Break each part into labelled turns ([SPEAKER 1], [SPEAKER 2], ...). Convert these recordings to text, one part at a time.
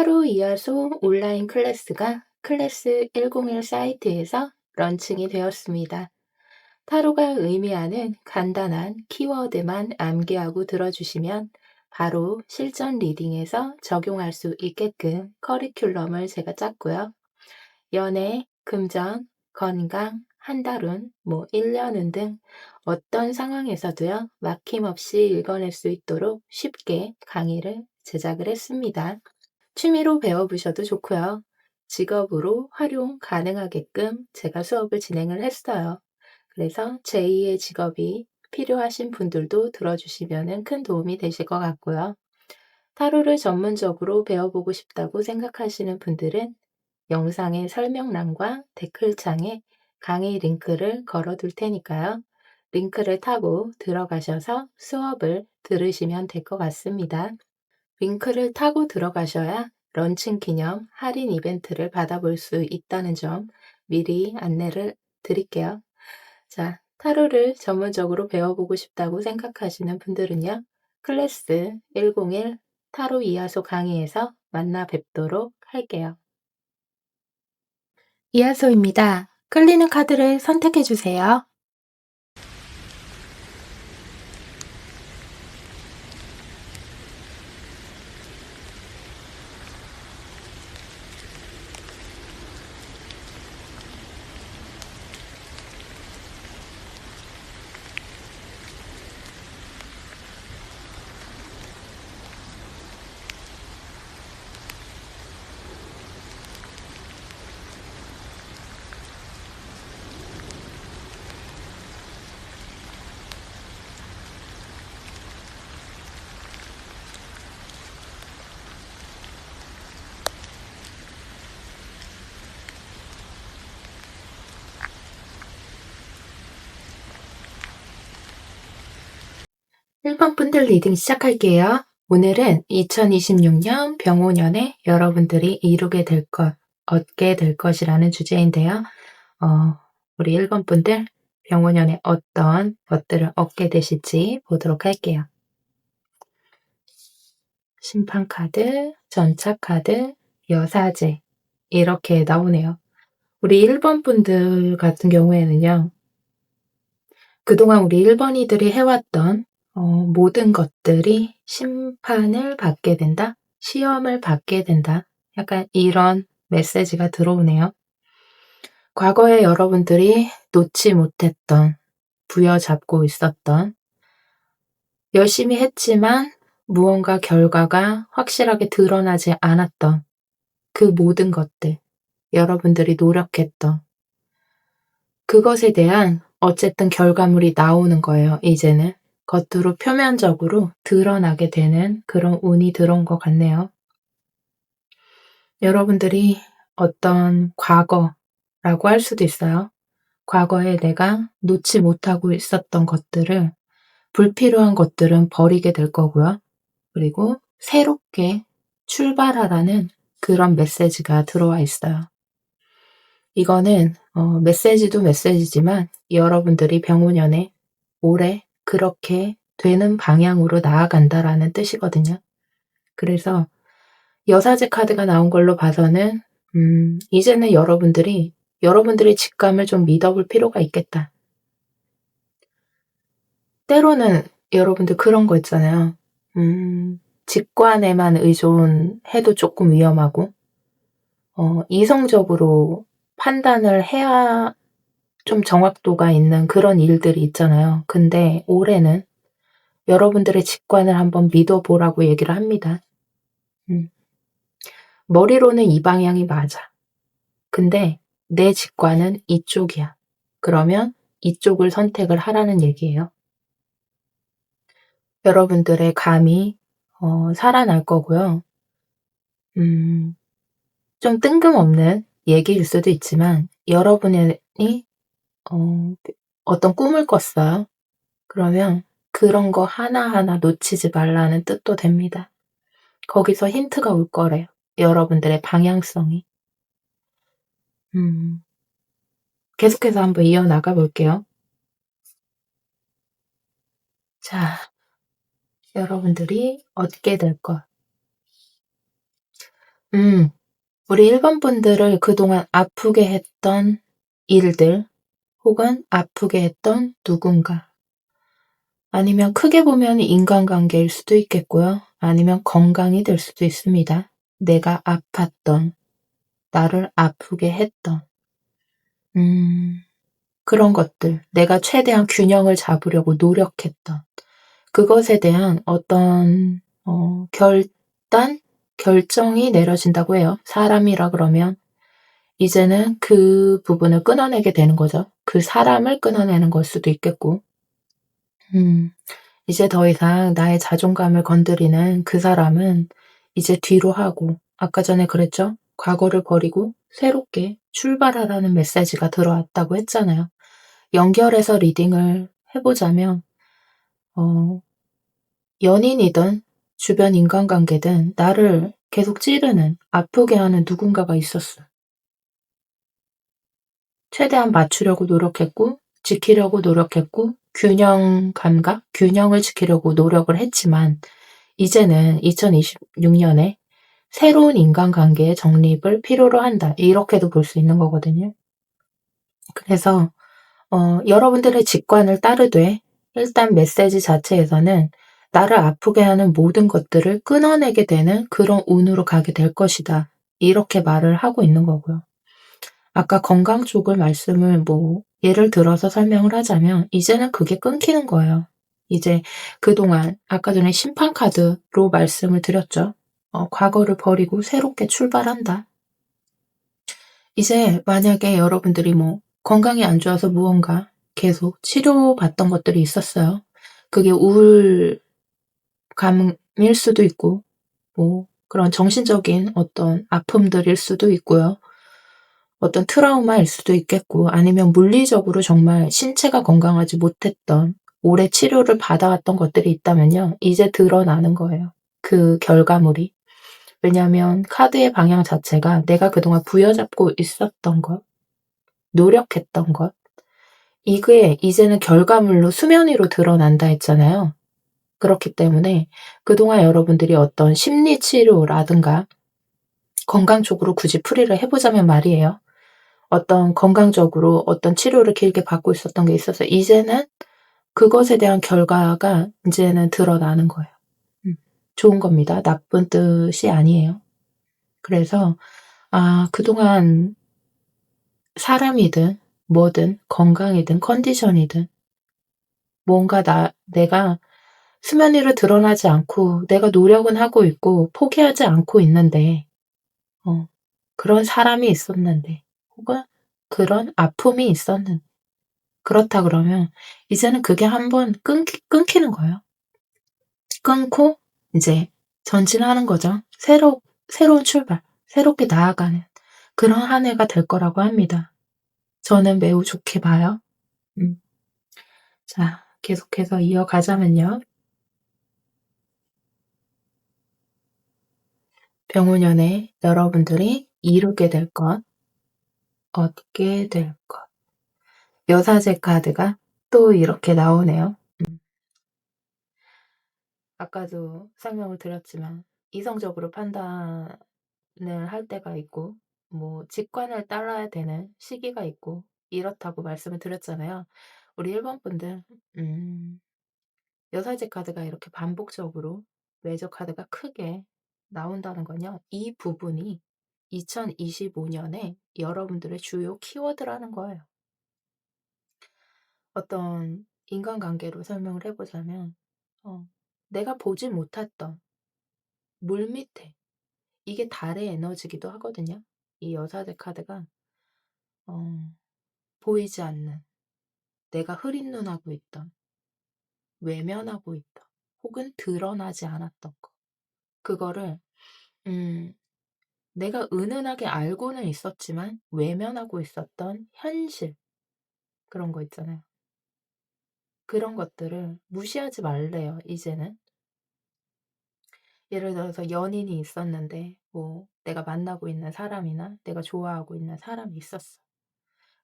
[SPEAKER 1] 타로 이하소 온라인 클래스가 클래스 101 사이트에서 런칭이 되었습니다. 타로가 의미하는 간단한 키워드만 암기하고 들어주시면 바로 실전 리딩에서 적용할 수 있게끔 커리큘럼을 제가 짰고요. 연애, 금전, 건강, 한달운, 1년운 등 어떤 상황에서도요, 막힘없이 읽어낼 수 있도록 쉽게 강의를 제작을 했습니다. 취미로 배워보셔도 좋고요. 직업으로 활용 가능하게끔 제가 수업을 진행을 했어요. 그래서 제2의 직업이 필요하신 분들도 들어주시면 큰 도움이 되실 것 같고요. 타로를 전문적으로 배워보고 싶다고 생각하시는 분들은 영상의 설명란과 댓글창에 강의 링크를 걸어둘 테니까요. 링크를 타고 들어가셔서 수업을 들으시면 될 것 같습니다. 링크를 타고 들어가셔야 런칭 기념 할인 이벤트를 받아볼 수 있다는 점 미리 안내를 드릴게요. 자, 타로를 전문적으로 배워보고 싶다고 생각하시는 분들은요. 클래스 101 타로 이하소 강의에서 만나 뵙도록 할게요. 이하소입니다. 끌리는 카드를 선택해 주세요. 일 번 분들 리딩 시작할게요. 오늘은 2026년 병오년에 여러분들이 이루게 될 것, 얻게 될 것이라는 주제인데요. 우리 1번 분들 병오년에 어떤 것들을 얻게 되실지 보도록 할게요. 심판 카드, 전차 카드, 여사제 이렇게 나오네요. 우리 1번 분들 같은 경우에는요. 그동안 우리 1번이들이 해왔던 모든 것들이 심판을 받게 된다, 시험을 받게 된다. 약간 이런 메시지가 들어오네요. 과거에 여러분들이 놓지 못했던, 부여잡고 있었던, 열심히 했지만 무언가 결과가 확실하게 드러나지 않았던 그 모든 것들, 여러분들이 노력했던 그것에 대한 어쨌든 결과물이 나오는 거예요, 이제는. 겉으로 표면적으로 드러나게 되는 그런 운이 들어온 것 같네요. 여러분들이 어떤 과거라고 할 수도 있어요. 과거에 내가 놓지 못하고 있었던 것들을, 불필요한 것들은 버리게 될 거고요. 그리고 새롭게 출발하라는 그런 메시지가 들어와 있어요. 이거는 메시지도 메시지지만 여러분들이 병오년에 올해 그렇게 되는 방향으로 나아간다라는 뜻이거든요. 그래서 여사제 카드가 나온 걸로 봐서는 이제는 여러분들의 직감을 좀 믿어볼 필요가 있겠다. 때로는 여러분들 그런 거 있잖아요. 직관에만 의존해도 조금 위험하고 이성적으로 판단을 해야 좀 정확도가 있는 그런 일들이 있잖아요. 근데 올해는 여러분들의 직관을 한번 믿어보라고 얘기를 합니다. 머리로는 이 방향이 맞아. 근데 내 직관은 이쪽이야. 그러면 이쪽을 선택을 하라는 얘기예요. 여러분들의 감이 살아날 거고요. 좀 뜬금없는 얘기일 수도 있지만 여러분이 어떤 꿈을 꿨어요. 그러면 그런 거 하나하나 놓치지 말라는 뜻도 됩니다. 거기서 힌트가 올 거래요. 여러분들의 방향성이. 계속해서 한번 이어나가 볼게요. 자, 여러분들이 얻게 될 것. 음. 우리 1번 분들을 그동안 아프게 했던 일들 혹은 아프게 했던 누군가 아니면 크게 보면 인간관계일 수도 있겠고요. 아니면 건강이 될 수도 있습니다. 내가 아팠던, 나를 아프게 했던 음 그런 것들, 내가 최대한 균형을 잡으려고 노력했던 그것에 대한 어떤 결정이 내려진다고 해요. 사람이라 그러면 이제는 그 부분을 끊어내게 되는 거죠. 그 사람을 끊어내는 걸 수도 있겠고. 음. 이제 더 이상 나의 자존감을 건드리는 그 사람은 이제 뒤로 하고 아까 전에 그랬죠? 과거를 버리고 새롭게 출발하라는 메시지가 들어왔다고 했잖아요. 연결해서 리딩을 해 보자면 어 연인이든 주변 인간관계든 나를 계속 찌르는 아프게 하는 누군가가 있었어. 최대한 맞추려고 노력했고 지키려고 노력했고 균형 감각, 균형을 지키려고 노력을 했지만 이제는 2026 년에 '새로운 인간관계의 정립을 필요로 한다.' 이렇게도 볼 수 있는 거거든요. 그래서 여러분들의 직관을 따르되 일단 메시지 자체에서는 나를 아프게 하는 모든 것들을 끊어내게 되는 그런 운으로 가게 될 것이다. 이렇게 말을 하고 있는 거고요. 아까 건강 쪽을 말씀을 뭐 예를 들어서 설명을 하자면 이제는 그게 끊기는 거예요. 이제 그동안 아까 전에 심판 카드로 말씀을 드렸죠. 과거를 버리고 새롭게 출발한다. 이제 만약에 여러분들이 뭐 건강이 안 좋아서 무언가 계속 치료받던 것들이 있었어요. 그게 우울감일 수도 있고 뭐 그런 정신적인 어떤 아픔들일 수도 있고요. 어떤 트라우마일 수도 있겠고 아니면 물리적으로 정말 신체가 건강하지 못했던 오래 치료를 받아왔던 것들이 있다면요. 이제 드러나는 거예요, 그 결과물이. 왜냐하면 카드의 방향 자체가 내가 그동안 부여잡고 있었던 것, 노력했던 것 이게 이제는 결과물로 수면 위로 드러난다 했잖아요. 그렇기 때문에 그동안 여러분들이 어떤 심리 치료라든가 건강 쪽으로 굳이 풀이를 해 보자면 말이에요. 어떤 건강적으로 어떤 치료를 길게 받고 있었던 게 있어서 이제는 그것에 대한 결과가 인제는 드러나는 거예요. 음. 좋은 겁니다. 나쁜 뜻이 아니에요. 그래서 그동안 사람이든 뭐든 건강이든 컨디션이든 뭔가 내가 수면 위로 드러나지 않고 내가 노력은 하고 있고 포기하지 않고 있는데 어 그런 사람이 있었는데 혹은 그런 아픔이 있었는 그렇다 그러면 이제는 그게 한번 끊기는 거예요. 끊고 인제 전진하는 거죠. 새로운 출발, 새롭게 나아가는 그런 한 해가 될 거라고 합니다. 저는 매우 좋게 봐요. 음. 자 계속해서 이어가자면요. 병오년에 여러분들이 이루게 될 것, 얻게 될 것. 여사제 카드가 또 이렇게 나오네요. 아까도 설명을 드렸지만 이성적으로 판단을 할 때가 있고 뭐 직관을 따라야 되는 시기가 있고 이렇다고 말씀을 드렸잖아요. 우리 1번 분들 음 여사제 카드가 이렇게 반복적으로 메이저 카드가 크게 나온다는 건요. 이 부분이 2025 년에 여러분들의 주요 키워드라는 거예요. 어떤 인간관계로 설명을 해 보자면 내가 보지 못했던 물밑에 이게 달의 에너지기도 하거든요. 이 여사제 카드가 어 보이지 않는 내가 흐린 눈하고 있던 외면하고 있던 혹은 드러나지 않았던 거 그거를 음 내가 은은하게 알고는 있었지만 외면하고 있었던 현실 그런 거 있잖아요. 그런 것들을 무시하지 말래요 이제는. 예를 들어서 연인이 있었는데 뭐 내가 만나고 있는 사람이나 내가 좋아하고 있는 사람이 있었어.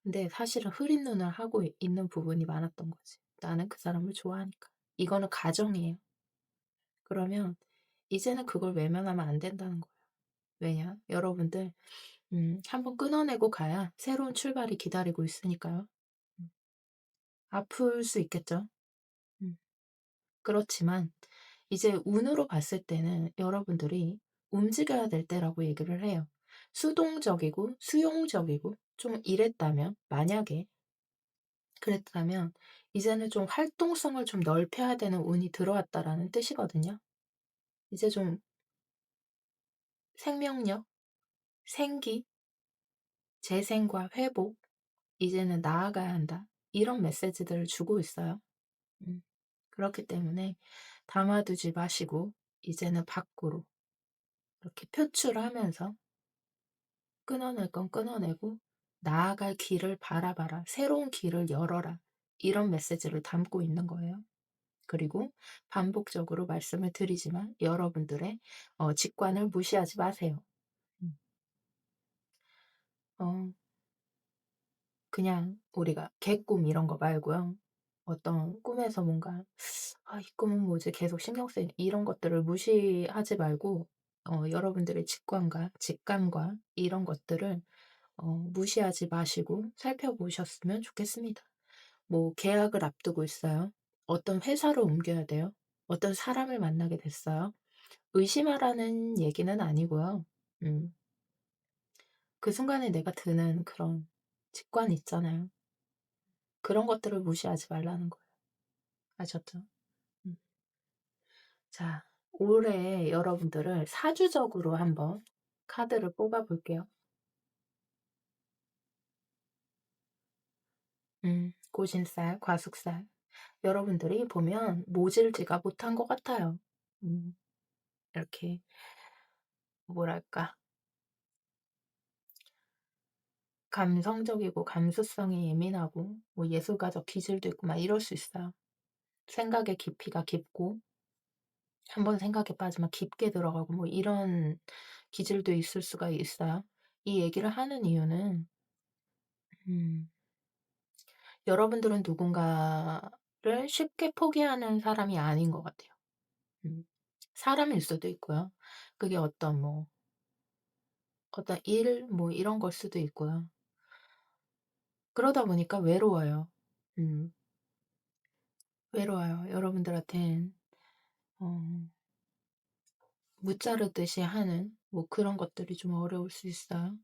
[SPEAKER 1] 근데 사실은 흐린 눈을 하고 있는 부분이 많았던 거지. 나는 그 사람을 좋아하니까. 이거는 가정이에요. 그러면 이제는 그걸 외면하면 안 된다는 거예요. 왜냐? 여러분들 한번 끊어내고 가야 새로운 출발이 기다리고 있으니까요. 음. 아플 수 있겠죠. 음. 그렇지만 이제 운으로 봤을 때는 여러분들이 움직여야 될 때라고 얘기를 해요. 수동적이고 수용적이고 좀 이랬다면, 만약에 그랬다면 이제는 좀 활동성을 좀 넓혀야 되는 운이 들어왔다라는 뜻이거든요. 이제 좀 생명력, 생기, 재생과 회복, 이제는 나아가야 한다. 이런 메시지들을 주고 있어요. 음. 그렇기 때문에 담아두지 마시고 이제는 밖으로 이렇게 표출하면서 끊어낼 건 끊어내고 나아갈 길을 바라봐라. 새로운 길을 열어라. 이런 메시지를 담고 있는 거예요. 그리고 반복적으로 말씀을 드리지만 여러분들의 직관을 무시하지 마세요. 음. 어 그냥 우리가 개꿈 이런 거 말고요. 어떤 꿈에서 뭔가 '아 이 꿈은 뭐지?' 계속 신경 쓰이는 이런 것들을 무시하지 말고 여러분들의 직관과 직감과 이런 것들을 무시하지 마시고 살펴보셨으면 좋겠습니다. 뭐 계약을 앞두고 있어요. 어떤 회사로 옮겨야 돼요. 어떤 사람을 만나게 됐어요. 의심하라는 얘기는 아니고요. 음. 그 순간에 내가 드는 그런 직관 있잖아요. 그런 것들을 무시하지 말라는 거예요. 아셨죠? 음. 자, 올해 여러분들을 사주적으로 한번 카드를 뽑아 볼게요. 고진살, 과숙살. 여러분들이 보면 모질지가 못한 것 같아요. 음. 이렇게 뭐랄까 감성적이고 감수성이 예민하고 뭐 예술가적 기질도 있고 막 이럴 수 있어요. 생각의 깊이가 깊고 한번 생각에 빠지면 깊게 들어가고 뭐 이런 기질도 있을 수가 있어요. 이 얘기를 하는 이유는 음 여러분들은 누군가를 쉽게 포기하는 사람이 아닌 것 같아요. 음. 사람일 수도 있고요. 그게 어떤 일 뭐 이런 걸 수도 있고요. 그러다 보니까 외로워요. 음. 외로워요. 여러분들한텐 어 무자르듯이 하는 뭐 그런 것들이 좀 어려울 수 있어요.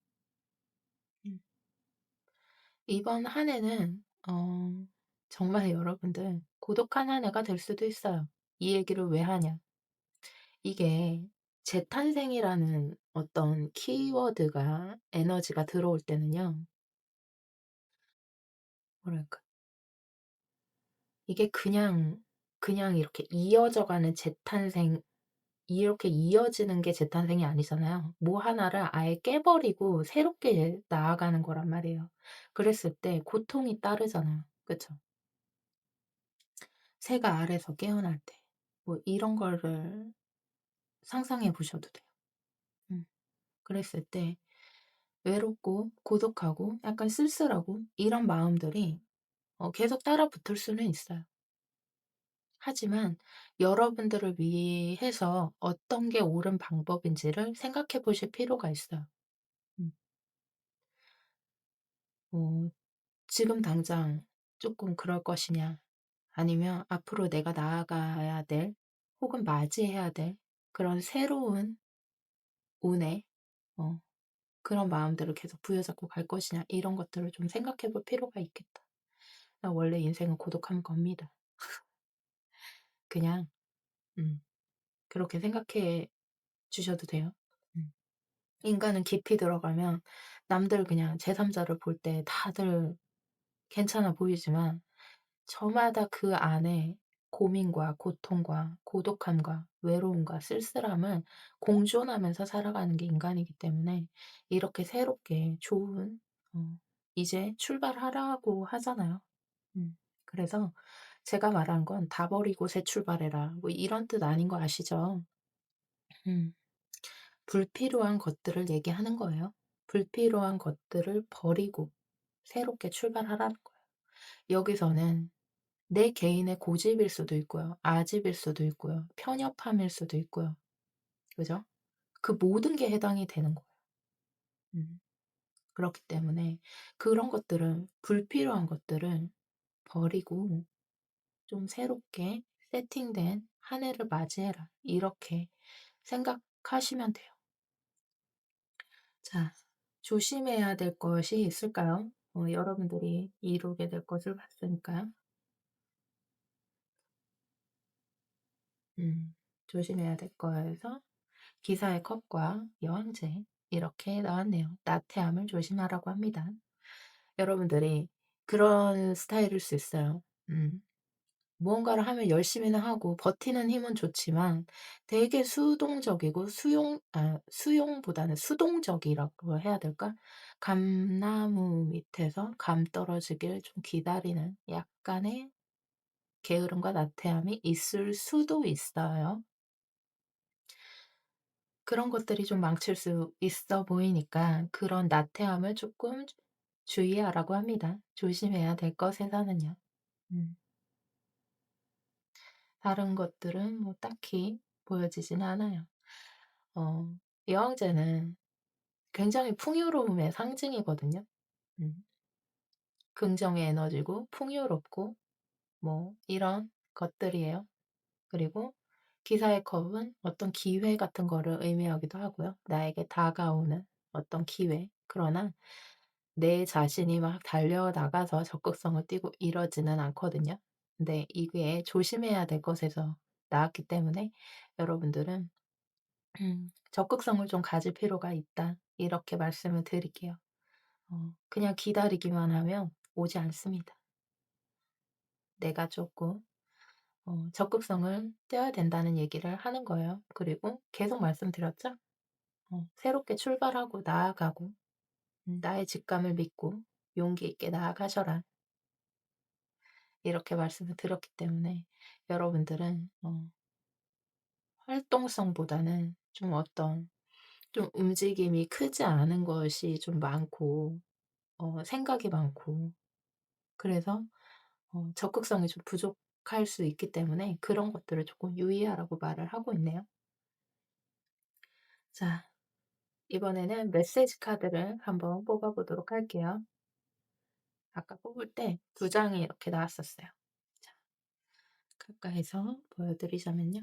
[SPEAKER 1] 음. 이번 한 해는 정말 여러분들 고독한 한 해가 될 수도 있어요. 이 얘기를 왜 하냐. 이게 재탄생이라는 어떤 키워드가 에너지가 들어올 때는요. 뭐랄까 이게 그냥 이렇게 이어져 가는 재탄생, 이렇게 이어지는 게 재탄생이 아니잖아요. 뭐 하나를 아예 깨 버리고 새롭게 나아가는 거란 말이에요. 그랬을 때 고통이 따르잖아요. 그쵸? 새가 알에서 깨어날 때 뭐 이런 거를 상상해 보셔도 돼요. 음. 그랬을 때 외롭고 고독하고 약간 쓸쓸하고 이런 마음들이 계속 따라붙을 수는 있어요. 하지만 여러분들을 위해서 어떤 게 옳은 방법인지를 생각해 보실 필요가 있어요. 음. 뭐 지금 당장 조금 그럴 것이냐, 아니면 앞으로 내가 나아가야 될 혹은 맞이해야 될 그런 새로운 운에 어 그런 마음들을 계속 부여잡고 갈 것이냐, 이런 것들을 좀 생각해 볼 필요가 있겠다. 나 원래 인생은 고독한 겁니다. 그냥 그렇게 생각해 주셔도 돼요. 음. 인간은 깊이 들어가면 남들 그냥 제3자를 볼 때 다들 괜찮아 보이지만 저마다 그 안에 고민과 고통과 고독함과 외로움과 쓸쓸함을 공존하면서 살아가는 게 인간이기 때문에 이렇게 새롭게 좋은 이제 출발하라고 하잖아요. 음. 그래서 제가 말한 건 "다 버리고 새 출발해라." 뭐 이런 뜻 아닌 거 아시죠? 음. 불필요한 것들을 얘기하는 거예요. 불필요한 것들을 버리고 새롭게 출발하라는 거예요. 여기서는 내 개인의 고집일 수도 있고요. 아집일 수도 있고요. 편협함일 수도 있고요. 그죠? 그 모든 게 해당이 되는 거예요. 음. 그렇기 때문에 그런 것들은 불필요한 것들을 버리고 좀 새롭게 세팅된 한 해를 맞이해라. 이렇게 생각하시면 돼요. 자, 조심해야 될 것이 있을까요? 여러분들이 이루게 될 것을 봤으니까요. 조심해야 될 거에서 기사의 컵과 여왕제 이렇게 나왔네요. 나태함을 조심하라고 합니다. 여러분들이 그런 스타일일 수 있어요. 무언가를 하면 열심히는 하고 버티는 힘은 좋지만 되게 수동적이고 수용보다는 수동적이라고 해야 될까? 감나무 밑에서 감 떨어지길 좀 기다리는 약간의 게으름과 나태함이 있을 수도 있어요. 그런 것들이 좀 망칠 수 있어 보이니까 그런 나태함을 조금 주의하라고 합니다. 조심해야 될 것에서는요. 음. 다른 것들은 뭐 딱히 보여지지는 않아요. 어 여왕제는 굉장히 풍요로움의 상징이거든요. 음. 긍정의 에너지고 풍요롭고 뭐 이런 것들이에요. 그리고 기사의 컵은 어떤 기회 같은 거를 의미하기도 하고요. 나에게 다가오는 어떤 기회. 그러나 내 자신이 막 달려나가서 적극성을 띠고 이러지는 않거든요. 근데 이게 조심해야 될 것에서 나왔기 때문에 여러분들은 적극성을 좀 가질 필요가 있다. 이렇게 말씀을 드릴게요. 그냥 기다리기만 하면 오지 않습니다. 내가 조금 적극성을 떼어야 된다는 얘기를 하는 거예요. 그리고 계속 말씀드렸죠? 새롭게 출발하고 나아가고 나의 직감을 믿고 용기 있게 나아가셔라. 이렇게 말씀을 드렸기 때문에 여러분들은 활동성보다는 좀 어떤 좀 움직임이 크지 않은 것이 좀 많고 생각이 많고 그래서 적극성이 좀 부족할 수 있기 때문에 그런 것들을 조금 유의하라고 말을 하고 있네요. 자, 이번에는 메시지 카드를 한번 뽑아 보도록 할게요. 아까 뽑을 때 두 장이 이렇게 나왔었어요. 자, 가까이서 보여드리자면요.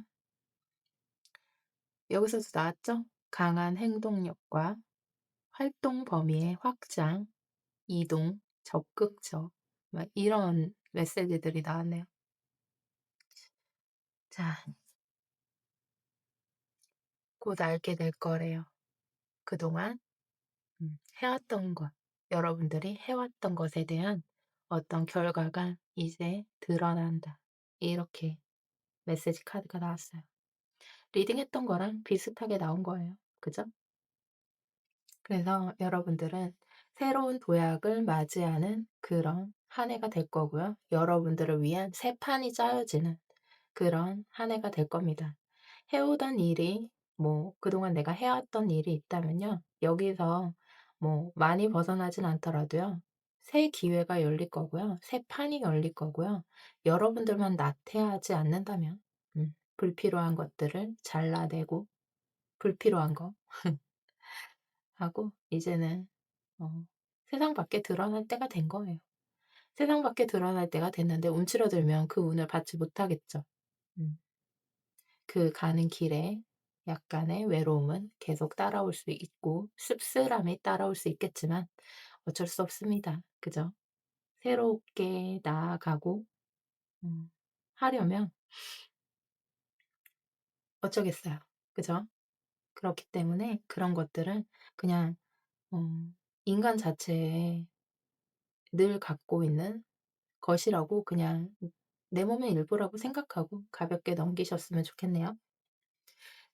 [SPEAKER 1] 여기서도 나왔죠? 강한 행동력과 활동 범위의 확장, 이동, 적극적, 막 이런 메시지들이 나왔네요. 자, 곧 알게 될 거래요. 그동안 해왔던 것, 여러분들이 해왔던 것에 대한 어떤 결과가 이제 드러난다. 이렇게 메시지 카드가 나왔어요. 리딩했던 거랑 비슷하게 나온 거예요. 그죠? 그래서 여러분들은 새로운 도약을 맞이하는 그런 한 해가 될 거고요. 여러분들을 위한 새 판이 짜여지는 그런 한 해가 될 겁니다. 해오던 일이 뭐 그동안 내가 해왔던 일이 있다면요. 여기서 뭐 많이 벗어나진 않더라도요. 새 기회가 열릴 거고요. 새 판이 열릴 거고요. 여러분들만 나태하지 않는다면 불필요한 것들을 잘라내고 불필요한 거 하고 이제는 어, 세상 밖에 드러날 때가 된 거예요. 세상 밖에 드러날 때가 됐는데 움츠러들면 그 운을 받지 못하겠죠. 음. 그 가는 길에 약간의 외로움은 계속 따라올 수 있고 씁쓸함이 따라올 수 있겠지만 어쩔 수 없습니다. 그죠? 새롭게 나아가고 하려면 어쩌겠어요. 그죠? 그렇기 때문에 그런 것들은 그냥 어, 인간 자체에 늘 갖고 있는 것이라고 그냥 내 몸의 일부라고 생각하고 가볍게 넘기셨으면 좋겠네요.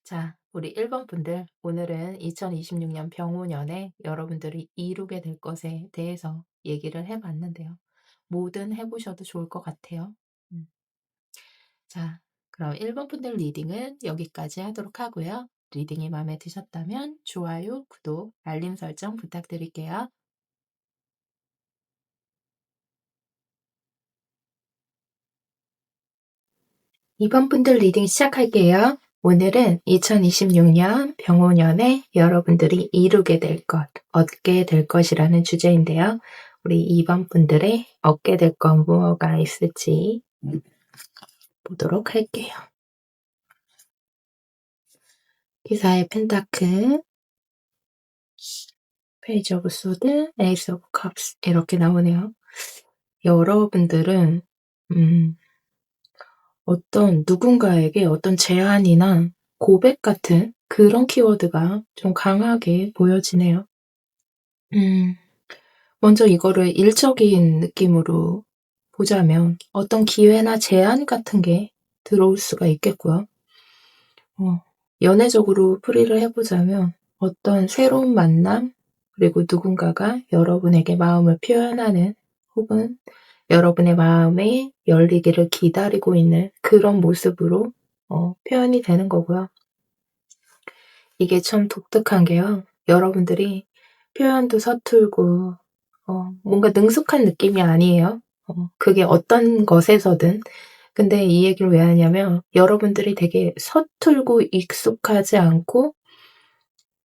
[SPEAKER 1] 자, 우리 1번 분들, 오늘은 2026년 병오년에 여러분들이 이루게 될 것에 대해서 얘기를 해봤는데요. 뭐든 해보셔도 좋을 것 같아요. 음. 자, 그럼 1번 분들 리딩은 여기까지 하도록 하고요. 리딩이 마음에 드셨다면 좋아요, 구독, 알림 설정 부탁드릴게요. 2번 분들 리딩 시작할게요. 오늘은 2026년 병오년에 여러분들이 이루게 될 것, 얻게 될 것이라는 주제인데요. 우리 2번 분들의 얻게 될 건 무엇가 있을지 보도록 할게요. 기사의 펜타클, 페이지 오브 소드, 에이스 오브 컵스 이렇게 나오네요. 여러분들은 어떤 누군가에게 어떤 제안이나 고백 같은 그런 키워드가 좀 강하게 보여지네요. 먼저 이거를 일적인 느낌으로 보자면 어떤 기회나 제안 같은 게 들어올 수가 있겠고요. 연애적으로 풀이를 해보자면 어떤 새로운 만남, 그리고 누군가가 여러분에게 마음을 표현하는 혹은 여러분의 마음에 열리기를 기다리고 있는 그런 모습으로 표현이 되는 거고요. 이게 참 독특한 게요. 여러분들이 표현도 서툴고 뭔가 능숙한 느낌이 아니에요. 그게 어떤 것에서든. 근데 이 얘기를 왜 하냐면 여러분들이 되게 서툴고 익숙하지 않고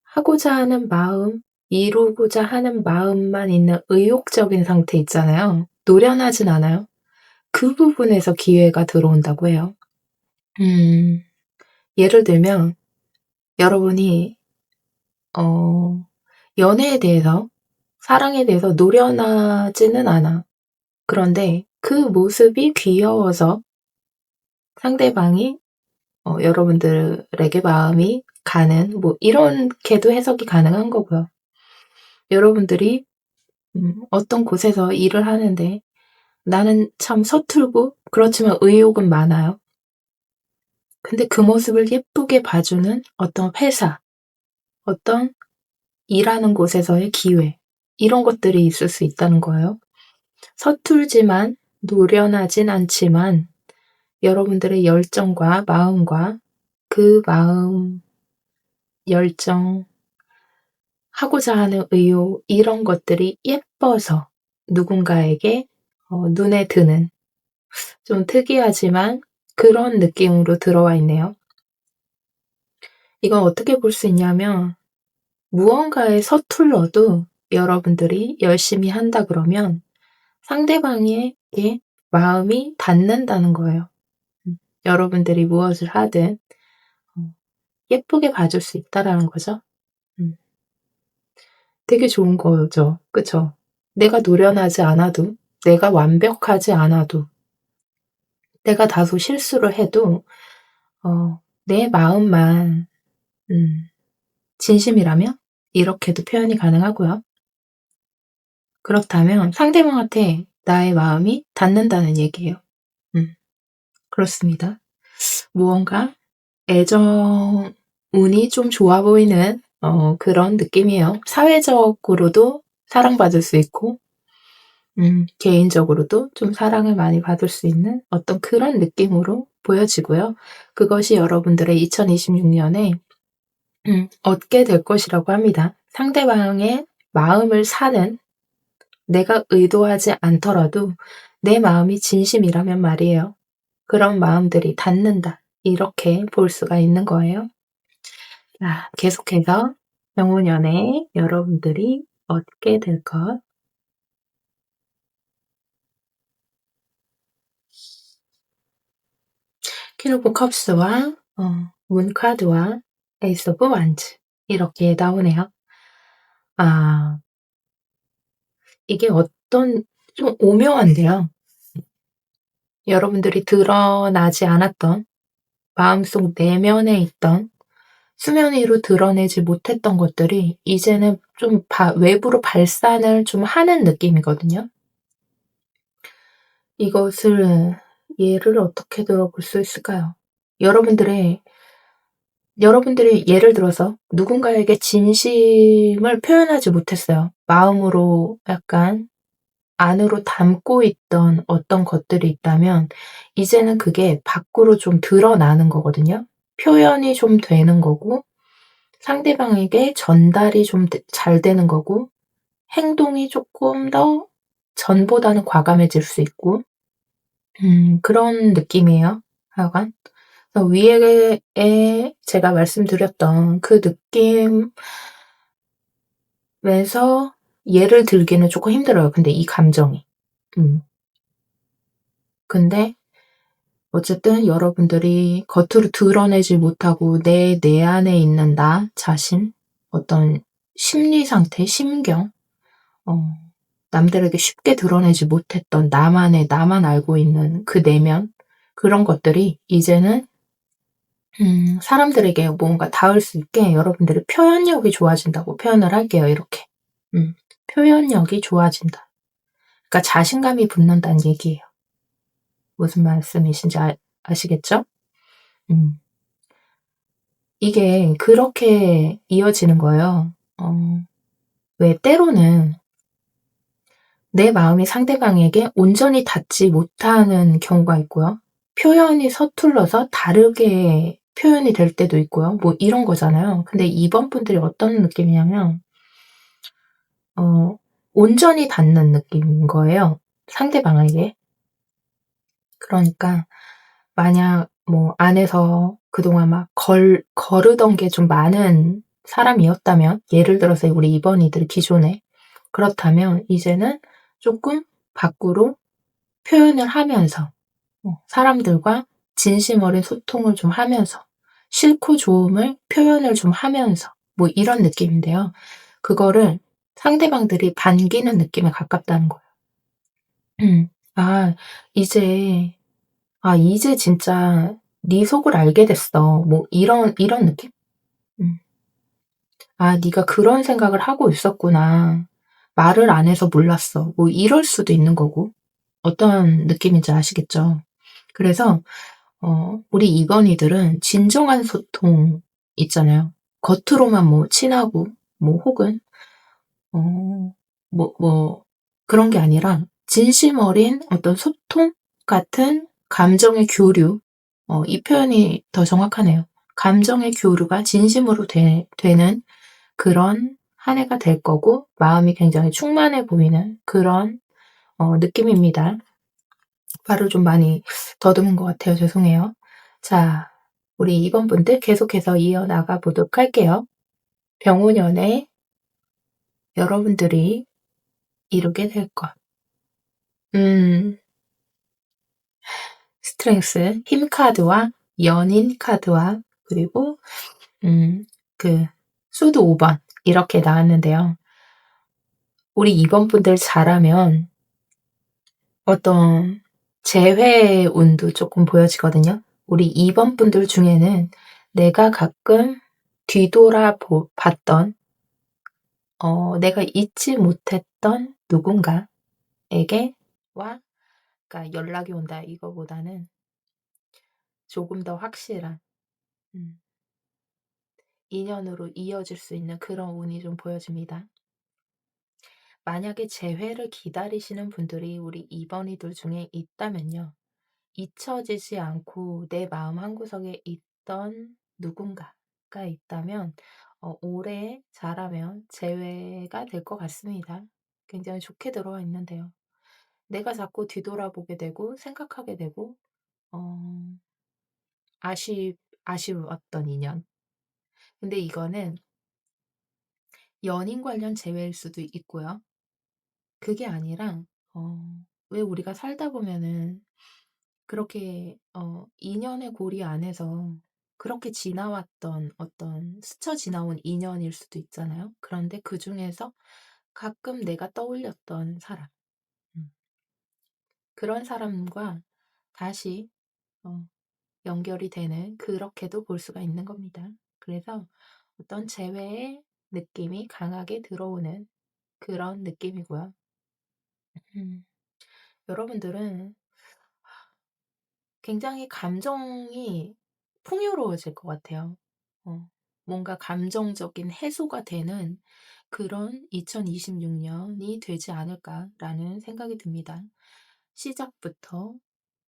[SPEAKER 1] 하고자 하는 마음, 이루고자 하는 마음만 있는 의욕적인 상태 있잖아요. 노련하진 않아요. 그 부분에서 기회가 들어온다고 해요. 예를 들면 여러분이 연애에 대해서, 사랑에 대해서 노련하지는 않아. 그런데 그 모습이 귀여워서 상대방이 여러분들에게 마음이 가는 이렇게도 해석이 가능한 거고요. 여러분들이 어떤 곳에서 일을 하는데 나는 참 서툴고 그렇지만 의욕은 많아요. 근데 그 모습을 예쁘게 봐주는 어떤 회사, 어떤 일하는 곳에서의 기회, 이런 것들이 있을 수 있다는 거예요. 서툴지만 노련하진 않지만 여러분들의 열정과 마음과 그 마음, 열정, 하고자 하는 의욕, 이런 것들이 예뻐서 누군가에게 눈에 드는, 좀 특이하지만 그런 느낌으로 들어와 있네요. 이건 어떻게 볼 수 있냐면 무언가에 서툴러도 여러분들이 열심히 한다 그러면 상대방에게 마음이 닿는다는 거예요. 여러분들이 무엇을 하든 예쁘게 봐줄 수 있다라는 거죠. 되게 좋은 거죠. 그쵸? 내가 노련하지 않아도, 내가 완벽하지 않아도, 내가 다소 실수를 해도 내 마음만 진심이라면 이렇게도 표현이 가능하고요. 그렇다면 상대방한테 나의 마음이 닿는다는 얘기예요. 그렇습니다. 무언가 애정 운이 좀 좋아 보이는 그런 느낌이에요. 사회적으로도 사랑받을 수 있고 개인적으로도 좀 사랑을 많이 받을 수 있는 어떤 그런 느낌으로 보여지고요. 그것이 여러분들의 2026년에 얻게 될 것이라고 합니다. 상대방의 마음을 사는, 내가 의도하지 않더라도 내 마음이 진심이라면 말이에요. 그런 마음들이 닿는다. 이렇게 볼 수가 있는 거예요. 자, 계속해서 병오년에 여러분들이 얻게 될 것. 퀸 오브 컵스와 문 카드와 에이스 오브 완즈 이렇게 나오네요. 이게 어떤 좀 오묘한데요. 여러분들이 드러나지 않았던 마음속 내면에 있던 수면 위로 드러내지 못했던 것들이 이제는 좀 외부로 발산을 좀 하는 느낌이거든요. 이것을 예를 어떻게 들어볼 수 있을까요? 여러분들이 예를 들어서 누군가에게 진심을 표현하지 못했어요. 마음으로 약간 안으로 담고 있던 어떤 것들이 있다면 이제는 그게 밖으로 좀 드러나는 거거든요. 표현이 좀 되는 거고 상대방에게 전달이 좀 잘 되는 거고 행동이 조금 더 전보다는 과감해질 수 있고 그런 느낌이에요, 하여간. 그래서 위에 제가 말씀드렸던 그 느낌에서 예를 들기는 쪼끔 힘들어요, 근데 이 감정이. 음. 근데 어쨌든 여러분들이 겉으로 드러내지 못하고 내 안에 있는 나 자신, 어떤 심리 상태, 심경, 어 남들에게 쉽게 드러내지 못했던 나만의, 나만 알고 있는 그 내면, 그런 것들이 이제는 사람들에게 뭔가 닿을 수 있게 여러분들의 표현력이 좋아진다고 표현을 할게요, 이렇게. 음. 표현력이 좋아진다. 그러니까 자신감이 붙는다는 얘기예요. 무슨 말씀이신지 아시겠죠? 음. 이게 그렇게 이어지는 거예요. 왜 때로는 내 마음이 상대방에게 온전히 닿지 못하는 경우가 있고요. 표현이 서툴러서 다르게 표현이 될 때도 있고요. 뭐 이런 거잖아요. 근데 이번 분들이 어떤 느낌이냐면 어 온전히 닿는 느낌인 거예요, 상대방에게. 그러니까 만약 뭐 안에서 그동안 막 거르던 게 좀 많은 사람이었다면, 예를 들어서 우리 이번이들 기존에, 그렇다면 이제는 쪼끔 밖으로 표현을 하면서 사람들과 진심 어린 소통을 좀 하면서 싫고 좋음을 표현을 좀 하면서 뭐 이런 느낌인데요. 그거를 상대방들이 반기는 느낌에 가깝다는 거예요. 음. '아 이제 이제 진짜 네 속을 알게 됐어.' 뭐 이런 느낌? 음. '아 네가 그런 생각을 하고 있었구나. 말을 안 해서 몰랐어.' 뭐 이럴 수도 있는 거고. 어떤 느낌인지 아시겠죠? 그래서 우리 이번이들은 진정한 소통 있잖아요. 겉으로만 뭐 친하고 뭐 혹은 뭐 그런 게 아니라 진심 어린 어떤 소통 같은 감정의 교류, 이 표현이 더 정확하네요. 감정의 교류가 진심으로 되는 그런 한 해가 될 거고, 마음이 굉장히 충만해 보이는 그런 느낌입니다. 발을 좀 많이 더듬은 것 같아요. 죄송해요. 자, 우리 2번 분들 계속해서 이어나가 보도록 할게요. 병오년에 여러분들이 이루게 될 것. 음. 스트렝스, 힘 카드와 연인 카드와 그리고 음 그 수드 5번 이렇게 나왔는데요. 우리 2번 분들 잘하면 어떤 재회 운도 쪼끔 보여지거든요. 우리 2번 분들 중에는 내가 가끔 뒤돌아 봤던 내가 잊지 못했던 누군가에게 와 그러니까 연락이 온다 이거보다는 조금 더 확실한 음 인연으로 이어질 수 있는 그런 운이 좀 보여집니다. 만약에 재회를 기다리시는 분들이 우리 2 번이들 중에 있다면요. 잊혀지지 않고 내 마음 한구석에 있던 누군가가 있다면 올해 잘하면 재회가 될 것 같습니다. 굉장히 좋게 들어와 있는데요. 내가 자꾸 뒤돌아보게 되고 생각하게 되고 어 아쉬웠던 인연. 근데 이거는 연인 관련 재회일 수도 있고요. 그게 아니라 왜 우리가 살다 보면은 그렇게 인연의 고리 안에서 그렇게 지나왔던 어떤 스쳐 지나온 인연일 수도 있잖아요. 그런데 그중에서 가끔 내가 떠올렸던 사람, 음 그런 사람과 다시 어 연결이 되는, 그렇게도 볼 수가 있는 겁니다. 그래서 어떤 재회의 느낌이 강하게 들어오는 그런 느낌이고요. 음 여러분들은 굉장히 감정이 풍요로워질 것 같아요. 어 뭔가 감정적인 해소가 되는 그런 2026 년이 되지 않을까라는 생각이 듭니다. 시작부터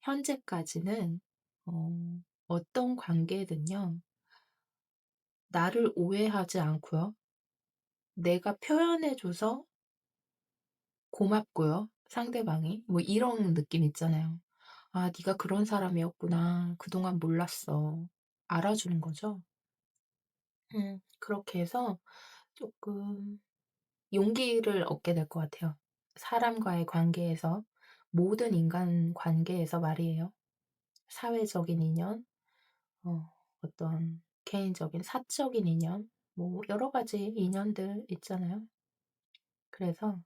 [SPEAKER 1] 현재까지는 어떤 관계든요. 나를 오해하지 않고요. 내가 표현해 줘서 고맙고요, 상대방이. 뭐 이런 느낌 있잖아요. '아 네가 그런 사람이었구나. 그동안 몰랐어.' 알아주는 거죠. 그렇게 해서 쪼끔 용기를 얻게 될 것 같아요. 사람과의 관계에서, 모든 인간 관계에서 말이에요. 사회적인 인연, 어떤 개인적인 사적인 인연, 뭐 여러 가지 인연들 있잖아요. 그래서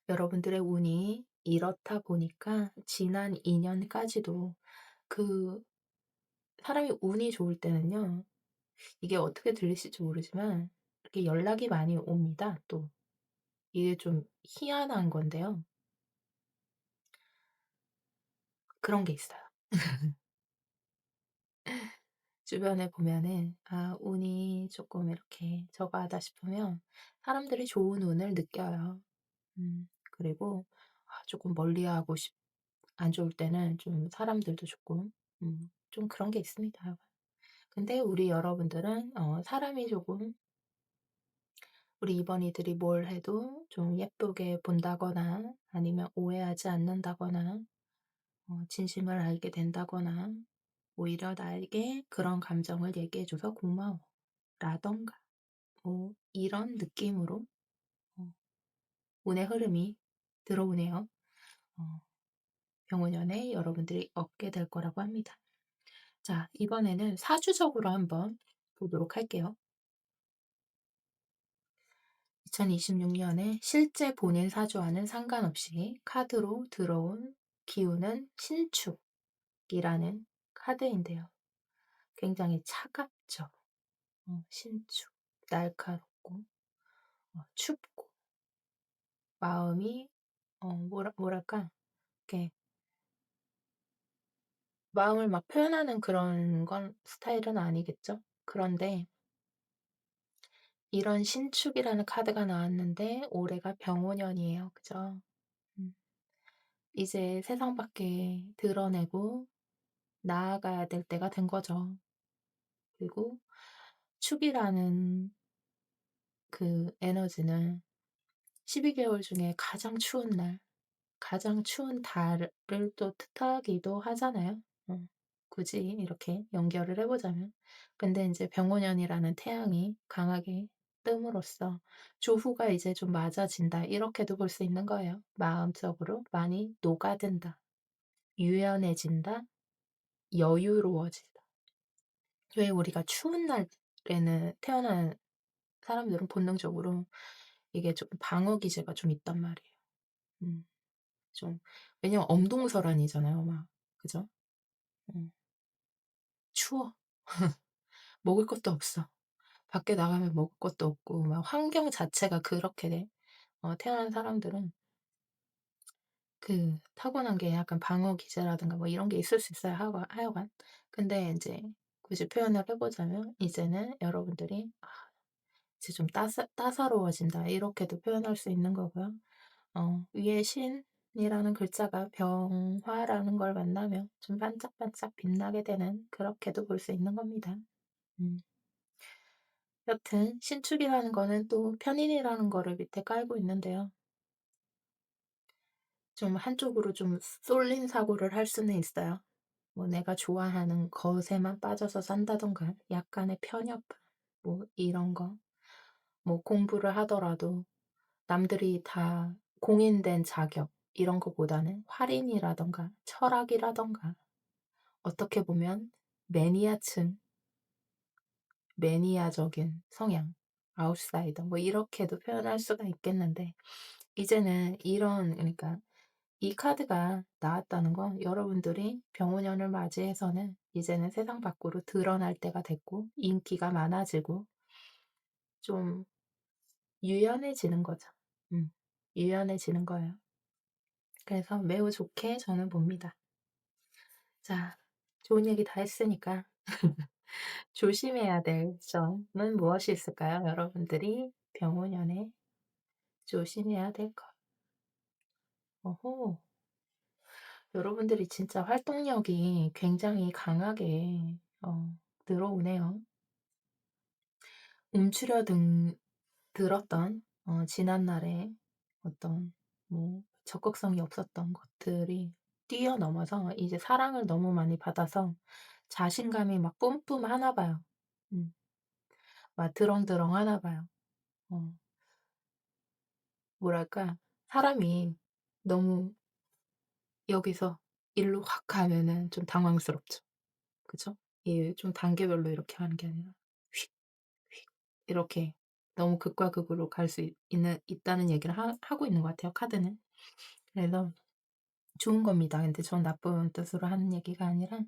[SPEAKER 1] 여러분들의 운이 이렇다 보니까 지난 2 년까지도, 그 사람이 운이 좋을 때는요, 이게 어떻게 들리실지 모르지만 이렇게 연락이 많이 옵니다 또. 이게 좀 희한한 건데요. 그런 게 있어요. 주변에 보면은 운이 쪼끔 이렇게 저거하다 싶으면 사람들이 좋은 운을 느껴요. 그리고 쪼끔 멀리하고 싶 안 좋을 때는 좀 사람들도 조금 좀 그런 게 있습니다. 근데 우리 여러분들은 사람이 조금, 우리 이번이들이 뭘 해도 좀 예쁘게 본다거나 아니면 오해하지 않는다거나 진심을 알게 된다거나 오히려 나에게 그런 감정을 얘기해 줘서 고마워 라던가 뭐 이런 느낌으로 어 운의 흐름이 들어오네요. 어 병원연애 여러분들이 얻게 될 거라고 합니다. 자, 이번에는 사주적으로 한번 보도록 할게요. 2026 년에 실제 본인 사주와는 상관없이 카드로 들어온 기운은 신축이라는 카드인데요. 굉장히 차갑죠. 신축. 날카롭고 춥고 마음이 뭐랄까 이렇게 마음을 막 표현하는 그런 건 스타일은 아니겠죠? 그런데 이런 신축이라는 카드가 나왔는데 올해가 병오년이에요. 그죠? 음. 이제 세상 밖에 드러내고 나아가야 될 때가 된 거죠. 그리고 축이라는 그 에너지는 12 개월 중에 가장 추운 날, 가장 추운 달을 또 뜻하기도 하잖아요. 굳이 이렇게 연결을 해 보자면. 근데 인제 병오년이라는 태양이 강하게 뜸으로써 '조후가 이제 좀 맞아진다.' 이렇게도 볼 수 있는 거예요. '마음적으로 많이 녹아든다. 유연해진다. 여유로워지다.' 왜 우리가 추운 날에는 태어난 사람들은 본능적으로 이게 쪼끔 방어 기제가 좀 있단 말이에요. 음 좀, 왜냐면 엄동설한이잖아요 막. 그죠? 음. 추워. 먹을 것도 없어. 밖에 나가면 먹을 것도 없고 막 환경 자체가 그렇게 태어난 사람들은 그 타고난 게 약간 방어 기제라든가 뭐 이런 게 있을 수 있어요 하여간. 근데 인제 굳이 표현을 해 보자면 이제는 여러분들이 '아 이제 좀 따사로워진다.' 이렇게도 표현할 수 있는 거고요. 위에 신이라는 글자가 병화라는 걸 만나면 좀 반짝반짝 빛나게 되는, 그렇게도 볼 수 있는 겁니다. 음. 여튼 신축이라는 거는 또 편인이라는 거를 밑에 깔고 있는데요. 좀 한쪽으로 좀 쏠린 사고를 할 수는 있어요. 뭐 내가 좋아하는 것에만 빠져서 산다든가 약간의 편협, 뭐 이런 거. 뭐 공부를 하더라도 남들이 다 공인된 자격 이런 거보다는 활인이라든가 철학이라든가, 어떻게 보면 매니아층, 매니아적인 성향, 아웃사이더 뭐 이렇게도 표현할 수가 있겠는데, 이제는 이런, 그러니까 이 카드가 나왔다는 건 여러분들이 병오년을 맞이해서는 이제는 세상 밖으로 드러날 때가 됐고 인기가 많아지고 좀 유연해지는 거죠. 음. 유연해지는 거예요. 그래서 매우 좋게 저는 봅니다. 자, 좋은 얘기 다 했으니까 조심해야 될 점은 무엇이 있을까요? 여러분들이 병오년에 조심해야 될 것. 오호. 여러분들이 진짜 활동력이 굉장히 강하게 들어오네요. 들었던 지난날에 어떤 뭐 적극성이 없었던 것들이 뛰어넘어서 이제 사랑을 너무 많이 받아서 자신감이 막 뿜뿜하나 봐요. 음. 막 드렁드렁하나 봐요. 어 뭐랄까, 사람이 너무 여기서 일로 확 가면은 좀 당황스럽죠. 그죠? 이 좀 단계별로 이렇게 하는 게 아니라 휙 휙 이렇게 너무 극과 극으로 갈 수 있다는 얘기를 하고 있는 것 같아요, 카드는. 그래서 좋은 겁니다. 근데 전 나쁜 뜻으로 하는 얘기가 아니라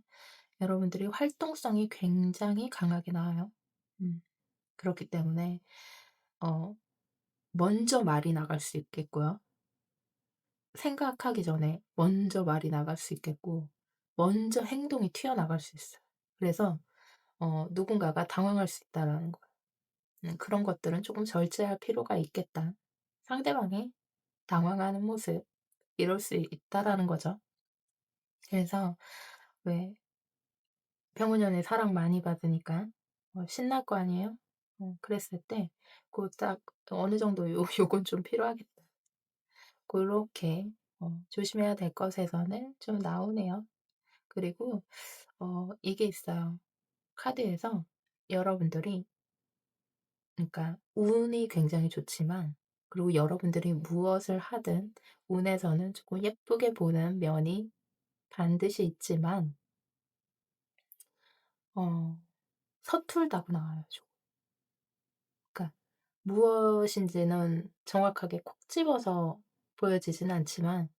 [SPEAKER 1] 여러분들이 활동성이 굉장히 강하게 나와요. 음. 그렇기 때문에 어 먼저 말이 나갈 수 있겠고요. 생각하기 전에 먼저 말이 나갈 수 있겠고 먼저 행동이 튀어나갈 수 있어요. 그래서 누군가가 당황할 수 있다라는 거예요. 그런 것들은 조금 절제할 필요가 있겠다. 상대방이 당황하는 모습, 이럴 수 있다라는 거죠. 그래서 왜 병원연애 사랑 많이 받으니까 신날 거 아니에요? 그랬을 때 그 딱 어느 정도 요건 좀 필요하겠다. 고렇게 조심해야 될 것에서는 좀 나오네요. 그리고 이게 있어요. 카드에서 여러분들이, 그러니까 운이 굉장히 좋지만, 그리고 여러분들이 무엇을 하든 운에서는 조금 예쁘게 보는 면이 반드시 있지만 어 서툴다고 나와요 좀. 그러니까 무엇인지는 정확하게 콕 집어서 보여지진 않지만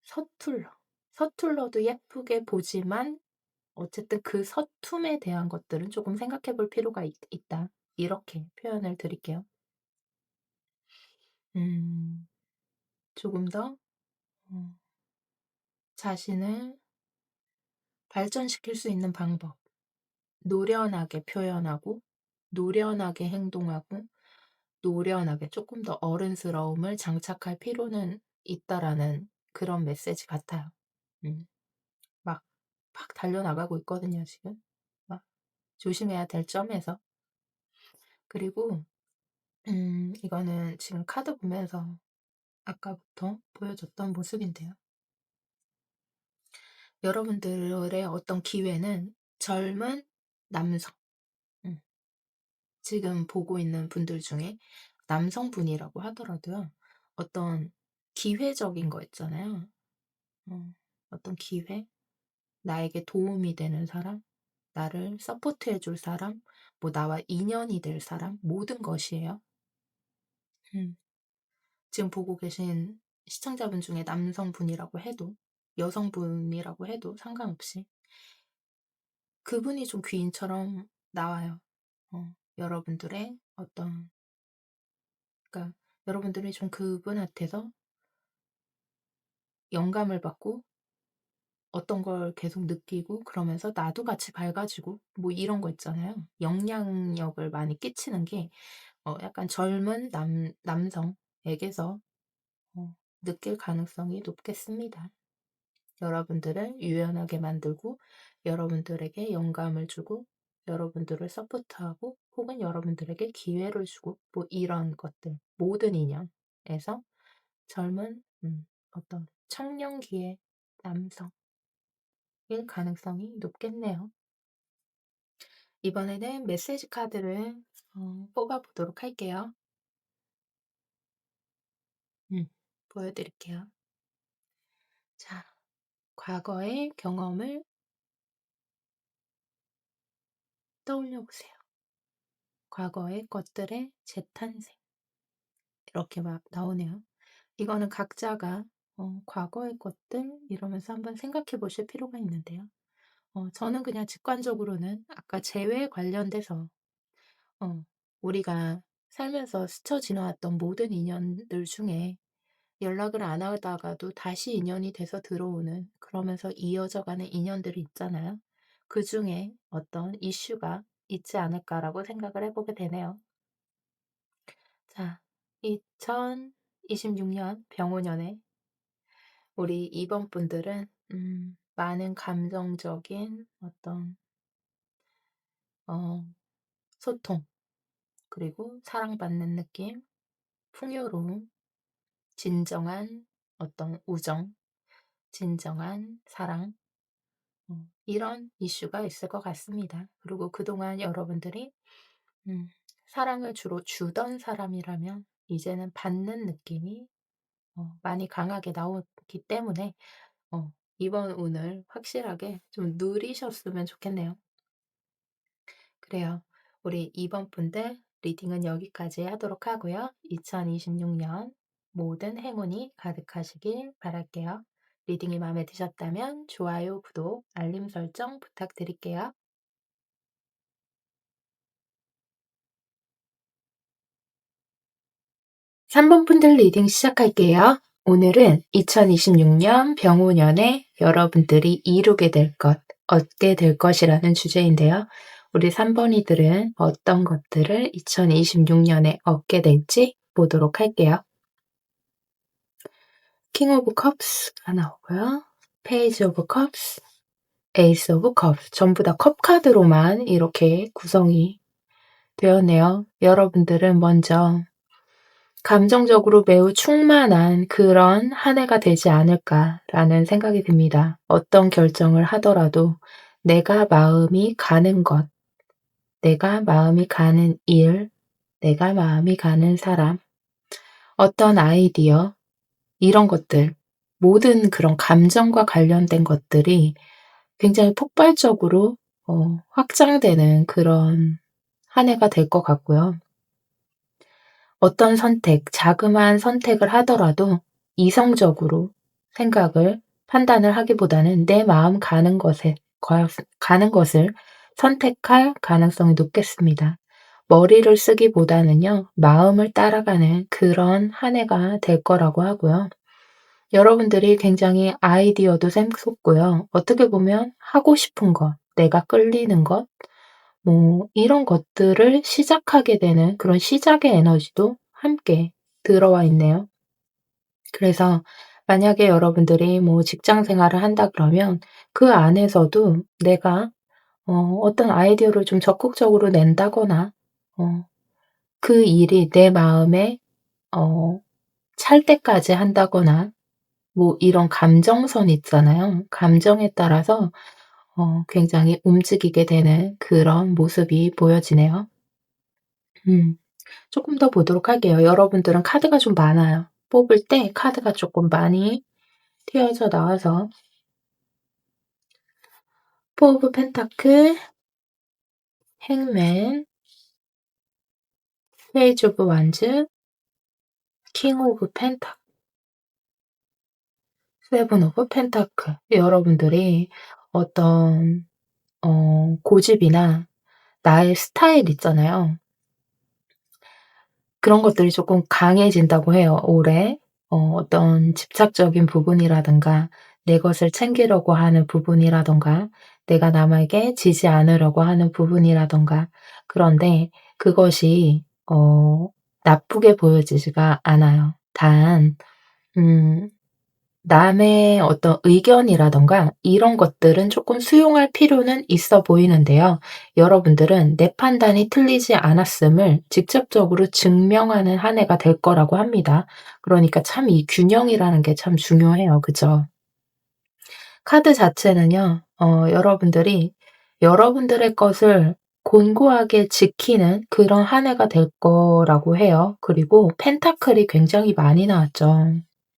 [SPEAKER 1] 서툴러. 서툴러도 예쁘게 보지만 어쨌든 그 서툼에 대한 것들은 조금 생각해 볼 필요가 있다. 이렇게 표현을 드릴게요. 음 조금 더 어 자신을 발전시킬 수 있는 방법. 노련하게 표현하고 노련하게 행동하고 노련하게 조금 더 어른스러움을 장착할 필요는 있다라는 그런 메시지 같아요. 음. 막 막 달려나가고 있거든요 지금. 막 조심해야 될 점에서. 그리고 이거는 지금 카드 보면서 아까부터 보여줬던 모습인데요. 여러분들의 어떤 기회는 젊은 남성, 음 지금 보고 있는 분들 중에 남성분이라고 하더라도요. 어떤 기회적인 거 있잖아요. 어떤 기회? 나에게 도움이 되는 사람? 나를 서포트해 줄 사람? 뭐 나와 인연이 될 사람? 모든 것이에요. 음. 지금 보고 계신 시청자분 중에 남성분이라고 해도 여성분이라고 해도 상관없이 그분이 좀 귀인처럼 나와요. 여러분들의 어떤, 그러니까 여러분들이 좀 그분한테서 영감을 받고 어떤 걸 계속 느끼고 그러면서 나도 같이 밝아지고 뭐 이런 거 있잖아요. 영향력을 많이 끼치는 게 약간 젊은 남성에게서 느낄 가능성이 높겠습니다. 여러분들을 유연하게 만들고 여러분들에게 영감을 주고 여러분들을 서포트하고 혹은 여러분들에게 기회를 주고 뭐 이런 것들 모든 인연에서 젊은 어떤 청년기의 남성일 가능성이 높겠네요. 이번에는 메시지 카드를 뽑아 보도록 할게요. 보여드릴게요. 자, 과거의 경험을 떠올려 보세요. 과거의 것들의 재탄생. 이렇게 막 나오네요. 이거는 각자가 과거의 것들 이러면서 한번 생각해 보실 필요가 있는데요. 저는 그냥 직관적으로는 아까 재회 관련돼서 우리가 살면서 스쳐 지나왔던 모든 인연들 중에 연락을 안 하다가도 다시 인연이 돼서 들어오는, 그러면서 이어져 가는 인연들이 있잖아요. 그중에 어떤 이슈가 있지 않을까라고 생각을 해 보게 되네요. 자, 2026년 병오년에 우리 이번 분들은 많은 감정적인 어떤 어 소통, 그리고 사랑받는 느낌, 풍요로움, 진정한 어떤 우정, 진정한 사랑, 이런 이슈가 있을 것 같습니다. 그리고 그동안 여러분들이 음 사랑을 주로 주던 사람이라면 이제는 받는 느낌이 많이 강하게 나오기 때문에 이번 운을 확실하게 좀 누리셨으면 좋겠네요. 그래요. 우리 이번 분들 리딩은 여기까지 하도록 하고요. 2026년 모든 행운이 가득하시길 바랄게요. 리딩이 마음에 드셨다면 좋아요, 구독, 알림 설정 부탁드릴게요. 3번 분들 리딩 시작할게요. 오늘은 2026년 병오년에 여러분들이 이루게 될 것, 얻게 될 것이라는 주제인데요. 우리 3번이들은 어떤 것들을 2026년에 얻게 될지 보도록 할게요. 킹 오브 컵스가 나오고요. 페이지 오브 컵스, 에이스 오브 컵스 전부 다 컵 카드로만 이렇게 구성이 되었네요. 여러분들은 먼저 감정적으로 매우 충만한 그런 한 해가 되지 않을까라는 생각이 듭니다. 어떤 결정을 하더라도 내가 마음이 가는 것, 내가 마음이 가는 일, 내가 마음이 가는 사람, 어떤 아이디어, 이런 것들, 모든 그런 감정과 관련된 것들이 굉장히 폭발적으로 확장되는 그런 한 해가 될 것 같고요. 어떤 선택, 자그마한 선택을 하더라도 이성적으로 생각을 판단을 하기보다는 내 마음 가는 것을 선택할 가능성이 높겠습니다. 머리를 쓰기보다는요, 마음을 따라가는 그런 한 해가 될 거라고 하고요. 여러분들이 굉장히 아이디어도 샘솟고요. 어떻게 보면 하고 싶은 것, 내가 끌리는 것, 이런 것들을 시작하게 되는 그런 시작의 에너지도 함께 들어와 있네요. 그래서 만약에 여러분들이 직장 생활을 한다 그러면 그 안에서도 내가 어떤 아이디어를 좀 적극적으로 낸다거나 어 그 일이 내 마음에 어 찰 때까지 한다거나 이런 감정선 있잖아요. 감정에 따라서 굉장히 움직이게 되는 그런 모습이 보여지네요. 음. 조금 더 보도록 할게요. 여러분들은 카드가 좀 많아요. 뽑을 때 카드가 조금 많이 튀어져 나와서 포 오브 펜타클, 행맨, 페이지 오브 완즈, 킹 오브 펜타클, 세븐 오브 펜타클. 여러분들이 어떤 고집이나 나의 스타일 있잖아요. 그런 것들이 조금 강해진다고 해요, 올해. 어떤 집착적인 부분이라든가 내 것을 챙기려고 하는 부분이라든가 내가 남에게 지지 않으려고 하는 부분이라든가 그런데 그것이 나쁘게 보여지지가 않아요. 단 음 남의 어떤 의견이라든가 이런 것들은 조금 수용할 필요는 있어 보이는데요. 여러분들은 내 판단이 틀리지 않았음을 직접적으로 증명하는 한 해가 될 거라고 합니다. 그러니까 참 이 균형이라는 게 참 중요해요. 그죠? 카드 자체는요. 여러분들이 여러분들의 것을 곤고하게 지키는 그런 한 해가 될 거라고 해요. 그리고 펜타클이 굉장히 많이 나왔죠.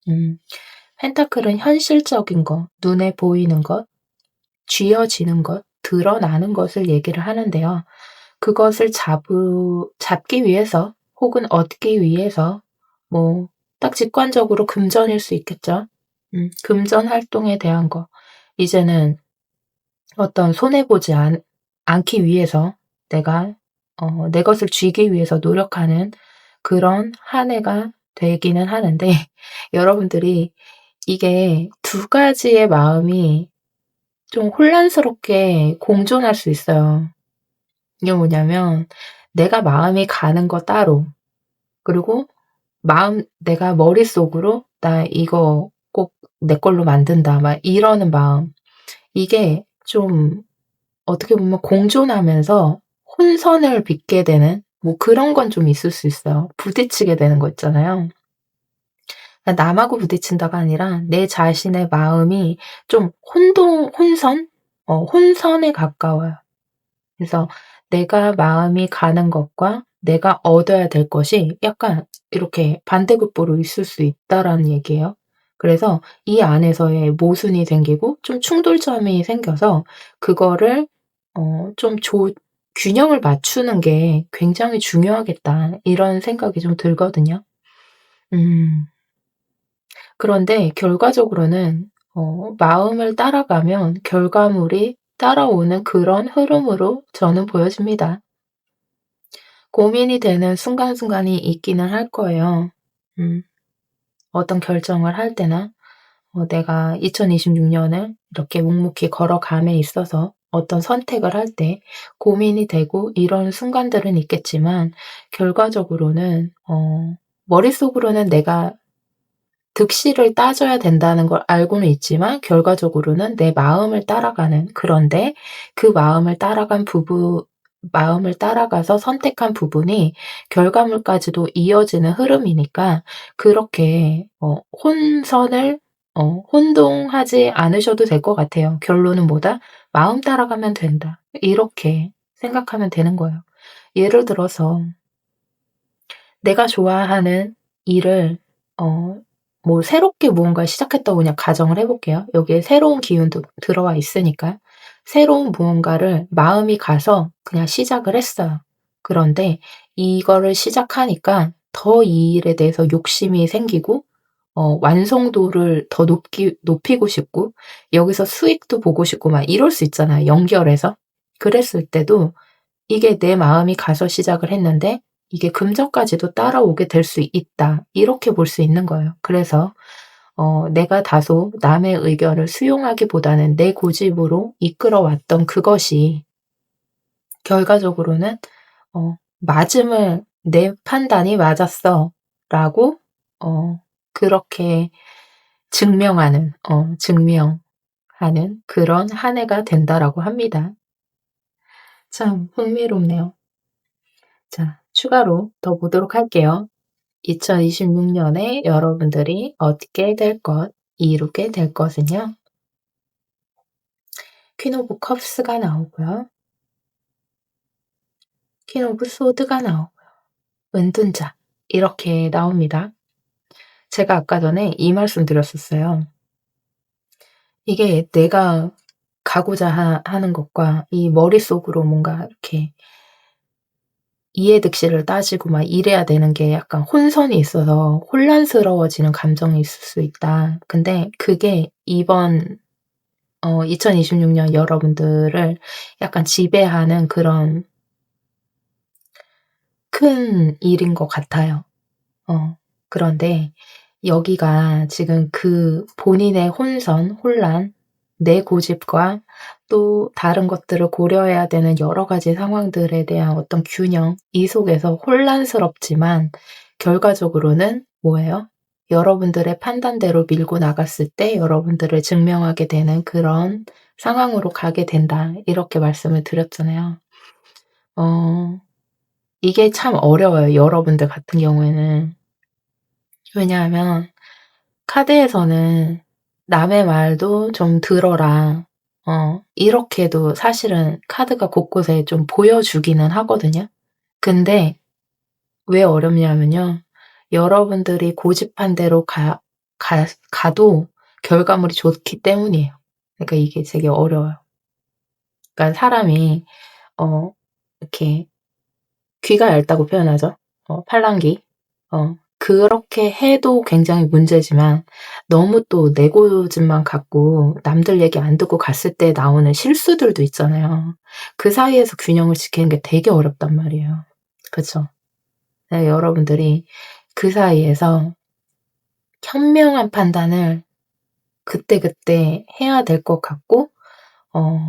[SPEAKER 1] 음. 펜타클은 현실적인 것, 눈에 보이는 것, 쥐어지는 것, 드러나는 것을 얘기를 하는데요. 그것을 잡기 위해서 혹은 얻기 위해서 뭐 딱 직관적으로 금전일 수 있겠죠. 금전 활동에 대한 거. 이제는 어떤 손해 보지 않기 위해서 내가 내 것을 쥐기 위해서 노력하는 그런 한 해가 되기는 하는데 여러분들이 이게 두 가지의 마음이 좀 혼란스럽게 공존할 수 있어요. 이게 뭐냐면 내가 마음이 가는 거 따로 그리고 내가 머릿속으로 '나 이거 꼭 내 걸로 만든다.' 막 이러는 마음. 이게 좀 어떻게 보면 공존하면서 혼선을 빚게 되는 그런 건 좀 있을 수 있어요. 부딪히게 되는 거 있잖아요. 그러니까 남하고 부딪힌다가 아니라 내 자신의 마음이 좀 혼선? 혼선에 가까워요. 그래서 내가 마음이 가는 것과 내가 얻어야 될 것이 약간 이렇게 반대급부로 있을 수 있다라는 얘기예요. 그래서 이 안에서의 모순이 생기고 좀 충돌점이 생겨서 그거를 좀 균형을 맞추는 게 굉장히 중요하겠다 이런 생각이 좀 들거든요. 음. 그런데 결과적으로는 마음을 따라가면 결과물이 따라오는 그런 흐름으로 저는 보여집니다. 고민이 되는 순간순간이 있기는 할 거예요. 음. 어떤 결정을 할 때나 내가 2026 년을 이렇게 묵묵히 걸어감에 있어서 어떤 선택을 할 때 고민이 되고 이런 순간들은 있겠지만 결과적으로는 머릿속으로는 내가 득실을 따져야 된다는 걸 알고는 있지만 결과적으로는 내 마음을 따라가는, 그런데 그 마음을 따라가서 선택한 부분이 결과물까지도 이어지는 흐름이니까 그렇게 혼동하지 않으셔도 될 것 같아요. 결론은 뭐다? '마음 따라가면 된다.' 이렇게 생각하면 되는 거예요. 예를 들어서 내가 좋아하는 일을 어 뭐 새롭게 무언가를 시작했다고 그냥 가정을 해 볼게요. 여기에 새로운 기운도 들어와 있으니까. 새로운 무언가를 마음이 가서 그냥 시작을 했어요. 그런데 이거를 시작하니까 더 이 일에 대해서 욕심이 생기고 완성도를 더 높이고 싶고 여기서 수익도 보고 싶고 막 이럴 수 있잖아요, 연결해서. 그랬을 때도 이게 내 마음이 가서 시작을 했는데 이게 금전까지도 따라오게 될 수 있다. 이렇게 볼 수 있는 거예요. 그래서 내가 다소 남의 의견을 수용하기보다는 내 고집으로 이끌어왔던 그것이 결과적으로는 '맞음을 내 판단이 맞았어.'라고 그렇게 증명하는 그런 한 해가 된다라고 합니다. 참 흥미롭네요. 자, 추가로 더 보도록 할게요. 2026 년에 여러분들이 얻게 될 것, 이루게 될 것은요. 퀸 오브 컵스가 나오고요. 퀸 오브 소드가 나오고요. 은둔자 이렇게 나옵니다. 제가 아까 전에 이 말씀 드렸었어요. 이게 내가 가고자 하는 것과 이 머릿속으로 뭔가 이렇게 이해득실을 따지고 막 이래야 되는 게 약간 혼선이 있어서 혼란스러워지는 감정이 있을 수 있다. 근데 그게 이번 2026년 여러분들을 약간 지배하는 그런 큰 일인 것 같아요. 그런데 여기가 지금 그 본인의 혼란, 내 고집과 또 다른 것들을 고려해야 되는 여러 가지 상황들에 대한 어떤 균형, 이 속에서 혼란스럽지만 결과적으로는 뭐예요? 여러분들의 판단대로 밀고 나갔을 때 여러분들을 증명하게 되는 그런 상황으로 가게 된다. 이렇게 말씀을 드렸잖아요. 어 이게 참 어려워요, 여러분들 같은 경우에는. 왜냐하면 카드에서는 "남의 말도 좀 들어라." 이렇게도 사실은 카드가 곳곳에 좀 보여주기는 하거든요. 근데 왜 어렵냐면요. 여러분들이 고집한 대로 가도 결과물이 좋기 때문이에요. 그러니까 이게 되게 어려워요. 그러니까 사람이 어 이렇게 귀가 얇다고 표현하죠. 팔랑귀. 그렇게 해도 굉장히 문제지만 너무 또 내 고집만 갖고 남들 얘기 안 듣고 갔을 때 나오는 실수들도 있잖아요. 그 사이에서 균형을 지키는 게 되게 어렵단 말이에요. 그쵸? 네, 여러분들이 그 사이에서 현명한 판단을 그때그때 해야 될 것 같고 어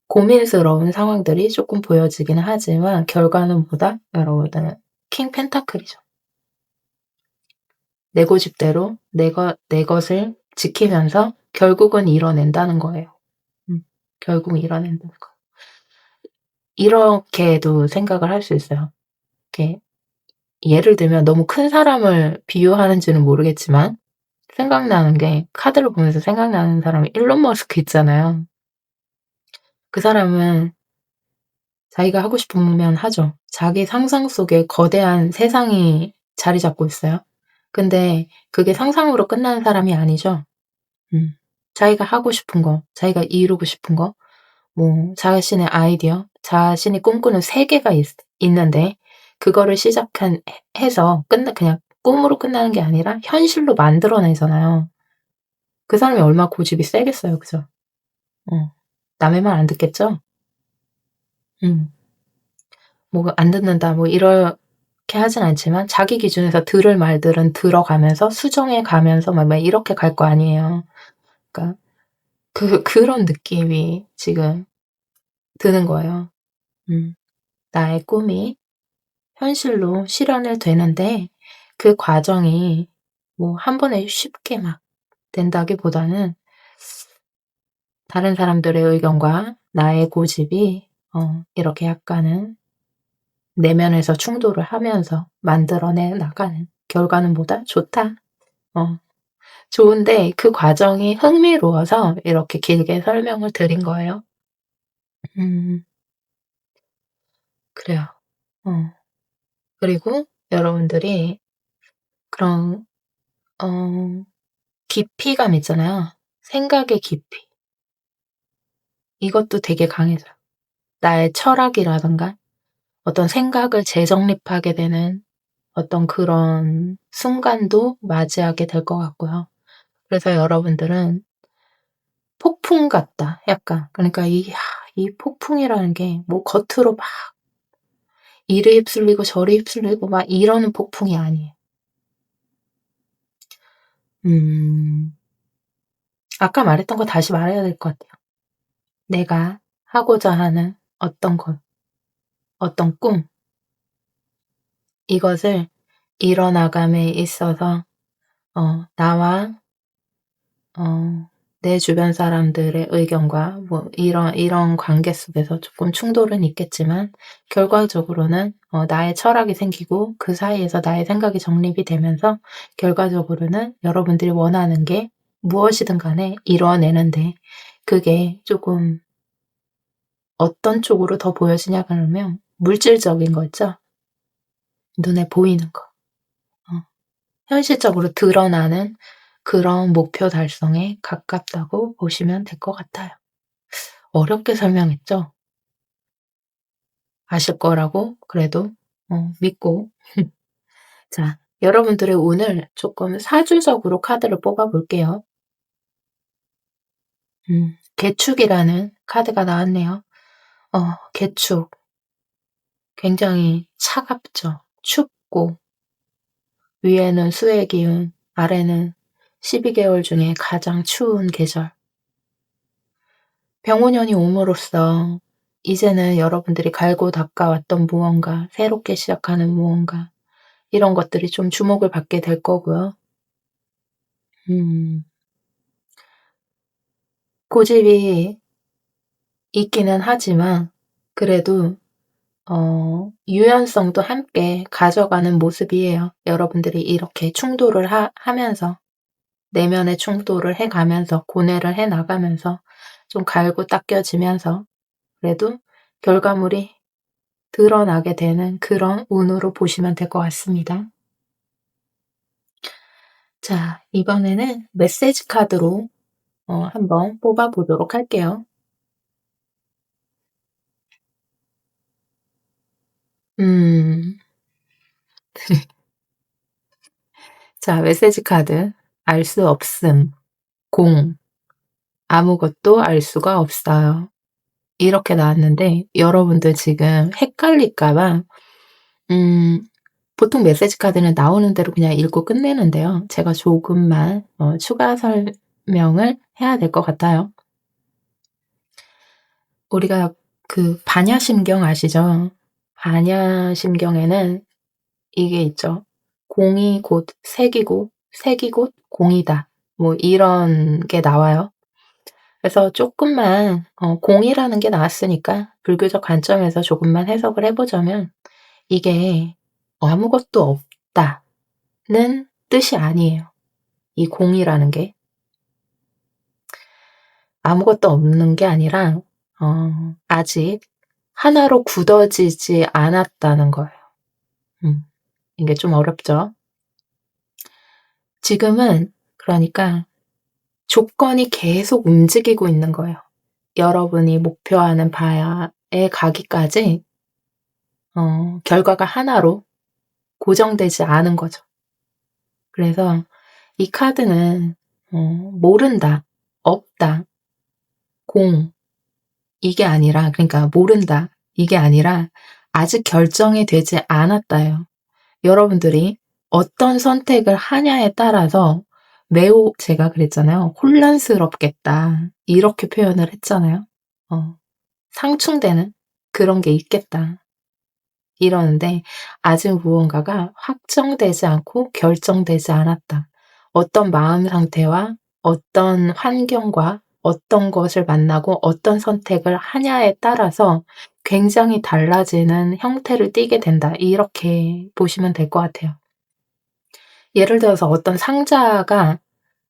[SPEAKER 1] 고민스러운 상황들이 쪼끔 보여지기는 하지만 결과는 뭐다? 여러분들 킹 펜타클이죠. 내 고집대로 내 것을 지키면서 결국은 이뤄낸다는 거예요. 결국 이뤄낸다는 거. 이렇게도 생각을 할 수 있어요. 이렇게 예를 들면 너무 큰 사람을 비유하는지는 모르겠지만 생각나는 게 카드를 보면서 생각나는 사람이 일론 머스크 있잖아요. 그 사람은 자기가 하고 싶으면 하죠. 자기 상상 속에 거대한 세상이 자리 잡고 있어요. 근데 그게 상상으로 끝나는 사람이 아니죠. 음. 자기가 하고 싶은 거, 자기가 이루고 싶은 거, 뭐 자신의 아이디어, 자신이 꿈꾸는 세계가 있는데 그거를 시작한 해서 그냥 꿈으로 끝나는 게 아니라 현실로 만들어 내잖아요. 그 사람이 얼마나 고집이 세겠어요. 그죠? 어. 남의 말 안 듣겠죠? 음. 뭐 안 듣는다 뭐 이렇게 하진 않지만 자기 기준에서 들을 말들은 들어가면서 수정해 가면서 막 이렇게 갈 거 아니에요. 그러니까 그런 느낌이 지금 드는 거예요. 음. 나의 꿈이 현실로 실현을 되는데 그 과정이 뭐 한 번에 쉽게 막 된다기보다는 다른 사람들의 의견과 나의 고집이 이렇게 약간은 내면에서 충돌을 하면서 만들어내 나가는 결과는 보다 좋다. 어 좋은데 그 과정이 흥미로워서 이렇게 길게 설명을 드린 거예요. 음 그래요. 어 그리고 여러분들이 그런 어 깊이감 있잖아요. 생각의 깊이. 이것도 되게 강해져요. 나의 철학이라든가 어떤 생각을 재정립하게 되는 어떤 그런 순간도 맞이하게 될 것 같고요. 그래서 여러분들은 폭풍 같다 약간. 그러니까 이 폭풍이라는 게 뭐 겉으로 막 이리 휩쓸리고 저리 휩쓸리고 막 이러는 폭풍이 아니에요. 음 아까 말했던 거 다시 말해야 될 것 같아요. 내가 하고자 하는 어떤 것, 어떤 꿈 이것을 이뤄나감에 있어서 나와 내 주변 사람들의 의견과 뭐 이런 관계 속에서 조금 충돌은 있겠지만 결과적으로는 나의 철학이 생기고 그 사이에서 나의 생각이 정립이 되면서 결과적으로는 여러분들이 원하는 게 무엇이든 간에 이뤄내는 데 그게 쪼금 어떤 쪽으로 더 보여지냐 그러면 물질적인 거 있죠? 눈에 보이는 거. 어 현실적으로 드러나는 그런 목표 달성에 가깝다고 보시면 될 것 같아요. 어렵게 설명했죠? 아실 거라고 그래도 믿고 자 여러분들의 운을 쪼끔 사주적으로 카드를 뽑아 볼게요. 개축이라는 카드가 나왔네요. 개축 굉장히 차갑죠. 춥고 위에는 수의 기운 아래는 12개월 중에 가장 추운 계절. 병오년이 옴으로써 이제는 여러분들이 갈고 닦아왔던 무언가 새롭게 시작하는 무언가 이런 것들이 좀 주목을 받게 될 거고요. 음 고집이 있기는 하지만 그래도 유연성도 함께 가져가는 모습이에요. 여러분들이 이렇게 충돌을 하면서 내면의 충돌을 해 가면서 고뇌를 해 나가면서 좀 갈고 닦여지면서 그래도 결과물이 드러나게 되는 그런 운으로 보시면 될 것 같습니다. 자 이번에는 메시지 카드로 한번 뽑아 보도록 할게요. 음. 자 메시지 카드 알 수 없음, 공, 아무것도 알 수가 없어요. 이렇게 나왔는데 여러분들 지금 헷갈릴까 봐 음 보통 메시지 카드는 나오는 대로 그냥 읽고 끝내는데요. 제가 조금만 추가 설명을 해야 될 것 같아요. 우리가 그 반야심경 아시죠? 반야심경에는 이게 있죠. "공이 곧 색이고 색이 곧 공이다." 뭐 이런 게 나와요. 그래서 쪼끔만 공이라는 게 나왔으니까 불교적 관점에서 조금만 해석을 해 보자면 이게 아무것도 없다는 뜻이 아니에요. 이 공이라는 게 아무것도 없는 게 아니라 아직 하나로 굳어지지 않았다는 거예요. 이게 좀 어렵죠? 지금은 그러니까 조건이 계속 움직이고 있는 거예요. 여러분이 목표하는 바에 가기까지 결과가 하나로 고정되지 않은 거죠. 그래서 이 카드는 모른다, 없다, 공 이게 아니라 그러니까 모른다 이게 아니라 아직 결정이 되지 않았다예요. 여러분들이 어떤 선택을 하냐에 따라서 매우 제가 그랬잖아요. "혼란스럽겠다." 이렇게 표현을 했잖아요. 상충되는 그런 게 있겠다. 이러는데 아직 무언가가 확정되지 않고 결정되지 않았다. 어떤 마음 상태와 어떤 환경과 어떤 것을 만나고 어떤 선택을 하냐에 따라서 굉장히 달라지는 형태를 띠게 된다. 이렇게 보시면 될 것 같아요. 예를 들어서 어떤 상자가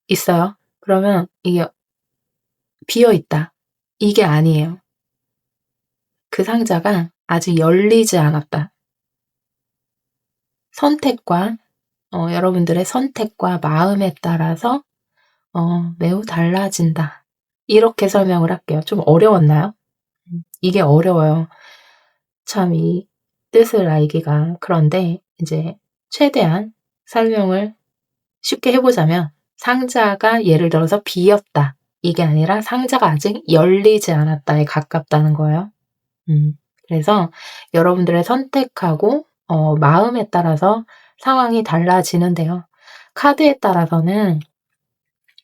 [SPEAKER 1] 있어요. 그러면 이게 비어 있다. 이게 아니에요. 그 상자가 아직 열리지 않았다. 선택과 여러분들의 선택과 마음에 따라서 매우 달라진다. 이렇게 설명을 할게요. 좀 어려웠나요? 이게 어려워요. 참 이 뜻을 알기가. 그런데 이제 최대한 설명을 쉽게 해 보자면 상자가 예를 들어서 비었다. 이게 아니라 상자가 아직 열리지 않았다에 가깝다는 거예요. 그래서 여러분들의 선택하고 마음에 따라서 상황이 달라지는데요. 카드에 따라서는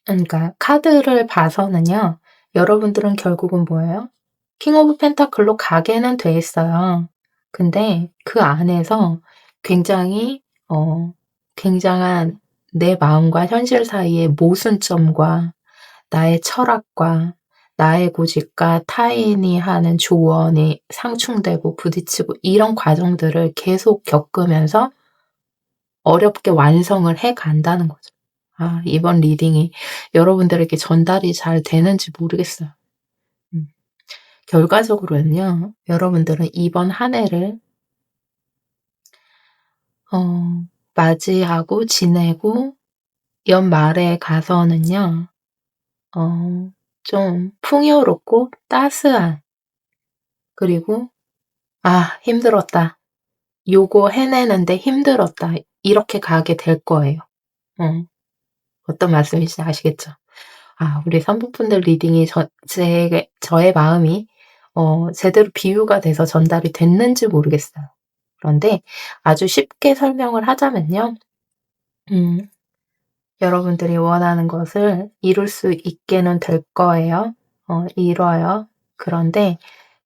[SPEAKER 1] 그러니까 카드를 봐서는요. 여러분들은 결국은 뭐예요? 킹 오브 펜타클로 가게는 돼 있어요. 근데 그 안에서 굉장히 굉장한 내 마음과 현실 사이의 모순점과 나의 철학과 나의 고집과 타인이 하는 조언이 상충되고 부딪히고 이런 과정들을 계속 겪으면서 어렵게 완성을 해 간다는 거죠. 이번 리딩이 여러분들에게 전달이 잘 되는지 모르겠어요. 음. 결과적으로는요. 여러분들은 이번 한 해를 맞이하고 지내고 연말에 가서는요. 좀 풍요롭고 따스한 그리고 '아 힘들었다. 요거 해내는데 힘들었다.' 이렇게 가게 될 거예요. 어 어떤 말씀인지 아시겠죠? 우리 산부분들 리딩이 저의 마음이 제대로 비유가 돼서 전달이 됐는지 모르겠어요. 그런데 아주 쉽게 설명을 하자면요. 음 여러분들이 원하는 것을 이룰 수 있게는 될 거예요. 이뤄요. 그런데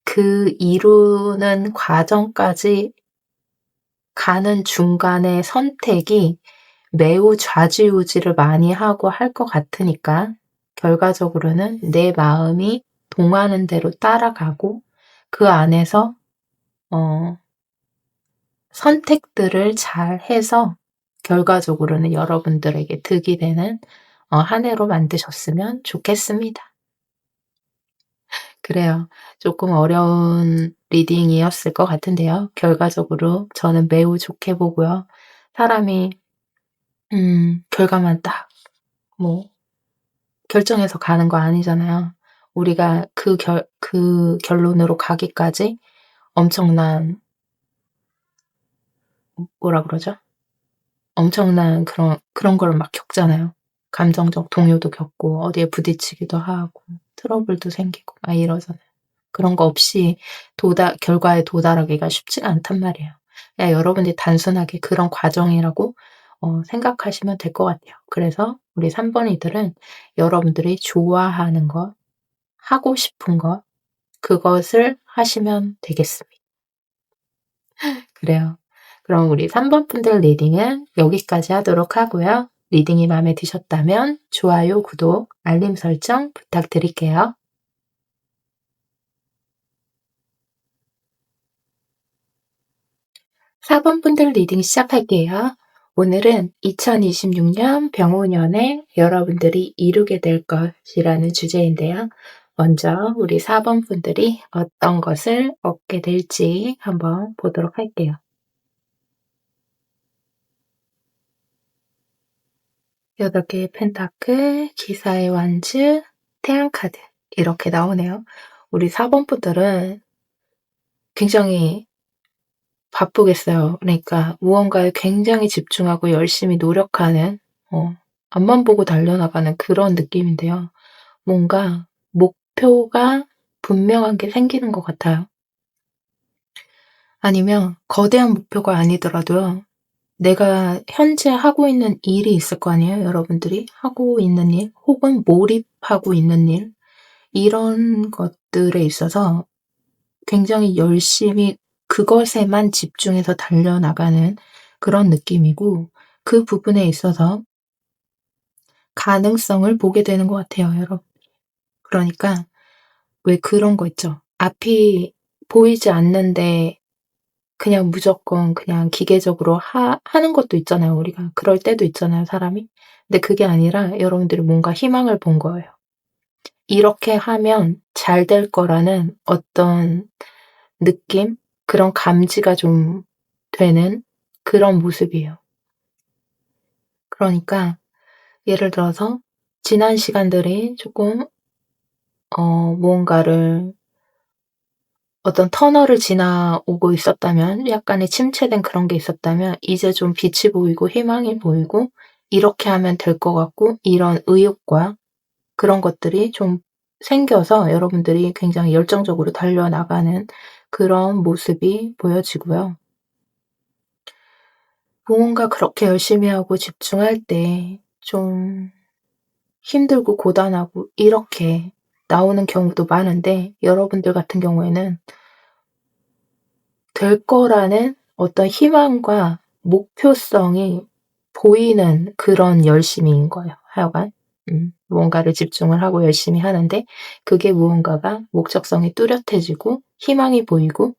[SPEAKER 1] 그 이루는 과정까지 가는 중간의 선택이 매우 좌지우지를 많이 하고 할 것 같으니까 결과적으로는 내 마음이 동하는 대로 따라가고 그 안에서 어 선택들을 잘해서 결과적으로는 여러분들에게 득이 되는 한 해로 만드셨으면 좋겠습니다. 그래요. 조금 어려운 리딩이었을 것 같은데요. 결과적으로 저는 매우 좋게 보고요. 사람이 결과만 딱 뭐 결정해서 가는 거 아니잖아요. 우리가 그 결론으로 가기까지 엄청난 뭐라 그러죠? 엄청난 그런 걸 막 겪잖아요. 감정적 동요도 겪고 어디에 부딪히기도 하고 트러블도 생기고 막 이러잖아요. 그런 거 없이 결과에 도달하기가 쉽지가 않단 말이에요. 그냥 여러분이 단순하게 그런 과정이라고 생각하시면 될 것 같아요. 그래서 우리 3 번이들은 여러분들이 좋아하는 것, 하고 싶은 것 그것을 하시면 되겠습니다. 그래요. 그럼 우리 3번 분들 리딩은 여기까지 하도록 하고요. 리딩이 마음에 드셨다면 좋아요, 구독, 알림 설정 부탁드릴게요. 4번 분들 리딩 시작할게요. 오늘은 2026년 병오년에 여러분들이 이루게 될 것이라는 주제인데요. 먼저 우리 4번 분들이 어떤 것을 얻게 될지 한번 보도록 할게요. 여덟 개의 펜타클, 기사의 완즈, 태양 카드 이렇게 나오네요. 우리 4번 분들은 굉장히 바쁘겠어요. 그러니까 무언가에 굉장히 집중하고 열심히 노력하는 앞만 보고 달려나가는 그런 느낌인데요. 뭔가 목표가 분명한 게 생기는 것 같아요. 아니면 거대한 목표가 아니더라도요. 내가 현재 하고 있는 일이 있을 거 아니에요, 여러분들이. 하고 있는 일 혹은 몰입하고 있는 일 이런 것들에 있어서 굉장히 열심히 그것에만 집중해서 달려나가는 그런 느낌이고 그 부분에 있어서 가능성을 보게 되는 것 같아요, 여러분. 그러니까 왜 그런 거 있죠. 앞이 보이지 않는데 그냥 무조건 그냥 기계적으로 하는 것도 있잖아요, 우리가. 그럴 때도 있잖아요, 사람이. 근데 그게 아니라 여러분들이 뭔가 희망을 본 거예요. 이렇게 하면 잘 될 거라는 어떤 느낌? 그런 감지가 좀 되는 그런 모습이에요. 그러니까 예를 들어서 지난 시간들이 조금 무언가를 어떤 터널을 지나오고 있었다면 약간의 침체된 그런 게 있었다면 이제 좀 빛이 보이고 희망이 보이고 이렇게 하면 될 것 같고 이런 의욕과 그런 것들이 좀 생겨서 여러분들이 굉장히 열정적으로 달려나가는 그런 모습이 보여지고요. 무언가 그렇게 열심히 하고 집중할 때 좀 힘들고 고단하고 이렇게 나오는 경우도 많은데 여러분들 같은 경우에는 될 거라는 어떤 희망과 목표성이 보이는 그런 열심인 거예요, 하여간. 무언가를 집중을 하고 열심히 하는데 그게 무언가가 목적성이 뚜렷해지고 희망이 보이고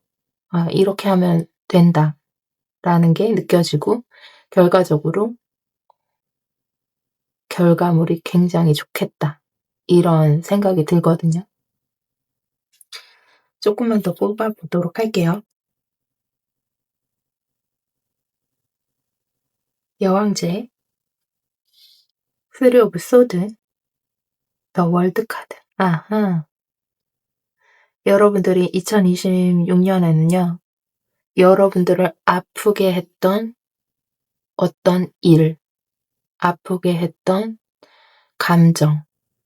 [SPEAKER 1] '아 이렇게 하면 된다.'라는 게 느껴지고 결과적으로 '결과물이 굉장히 좋겠다.' 이런 생각이 들거든요. 쪼끔만 더 뽑아 보도록 할게요. 여왕제, 쓰리 오브 소드, 더 월드 카드. 아하. 여러분들이 2026 년에는요. 여러분들을 아프게 했던 어떤 일, 아프게 했던 감정,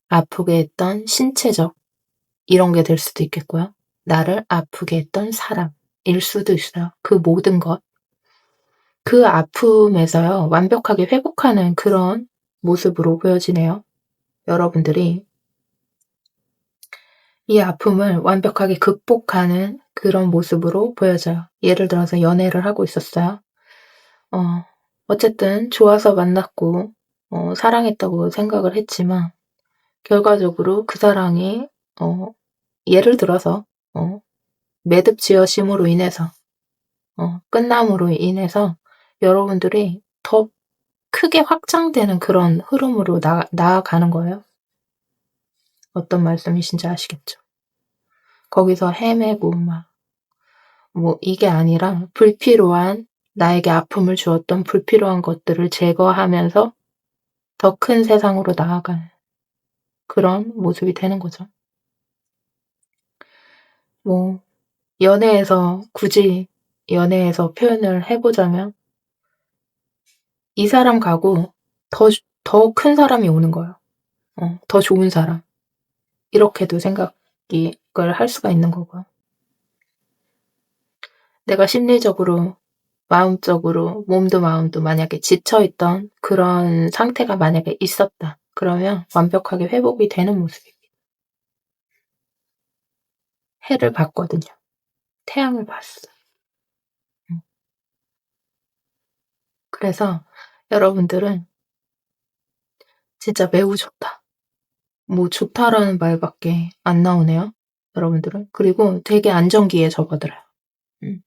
[SPEAKER 1] 아프게 했던 신체적 이런 게 될 수도 있겠고요. 나를 아프게 했던 사람일 수도 있어요. 그 모든 것. 그 아픔에서요. 완벽하게 회복하는 그런 모습으로 보여지네요. 여러분들이 이 아픔을 완벽하게 극복하는 그런 모습으로 보여져요. 예를 들어서 연애를 하고 있었어요. 어 어쨌든 좋아서 만났고 사랑했다고 생각을 했지만 결과적으로 그 사랑이 어 예를 들어서 어 매듭지어심으로 인해서 끝남으로 인해서 여러분들이 더 크게 확장되는 그런 흐름으로 나아가는 거예요. 어떤 말씀이신지 아시겠죠? 거기서 헤매고 막 뭐 이게 아니라 불필요한 나에게 아픔을 주었던 불필요한 것들을 제거하면서 더 큰 세상으로 나아가는 그런 모습이 되는 거죠. 뭐 연애에서 굳이 연애에서 표현을 해 보자면 이 사람 가고 더 큰 사람이 오는 거예요. 더 좋은 사람. 이렇게도 생각이 을 할 수가 있는 거고요. 내가 심리적으로 마음적으로 몸도 마음도 만약에 지쳐 있던 그런 상태가 만약에 있었다. 그러면 완벽하게 회복이 되는 모습입니다. 해를 봤거든요. 태양을 봤어요. 음. 그래서 여러분들은 진짜 매우 좋다. 뭐 좋다라는 말밖에 안 나오네요, 여러분들은. 그리고 되게 안정기에 접어들어요. 음.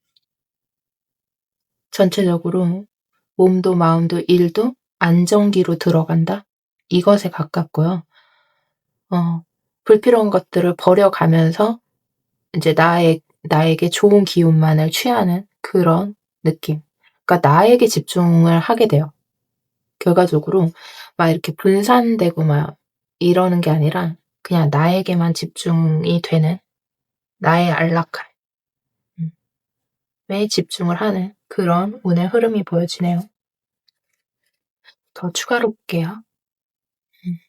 [SPEAKER 1] 전체적으로 몸도 마음도 일도 안정기로 들어간다? 이것에 가깝고요. 불필요한 것들을 버려가면서 인제 나에게 좋은 기운만을 취하는 그런 느낌. 그러니까 나에게 집중을 하게 돼요. 결과적으로 막 이렇게 분산되고 막 이러는 게 아니라 그냥 나에게만 집중이 되는 나의 안락함 음 에 집중을 하는 그런 오늘 흐름이 보여지네요. 더 추가로 볼게요. 음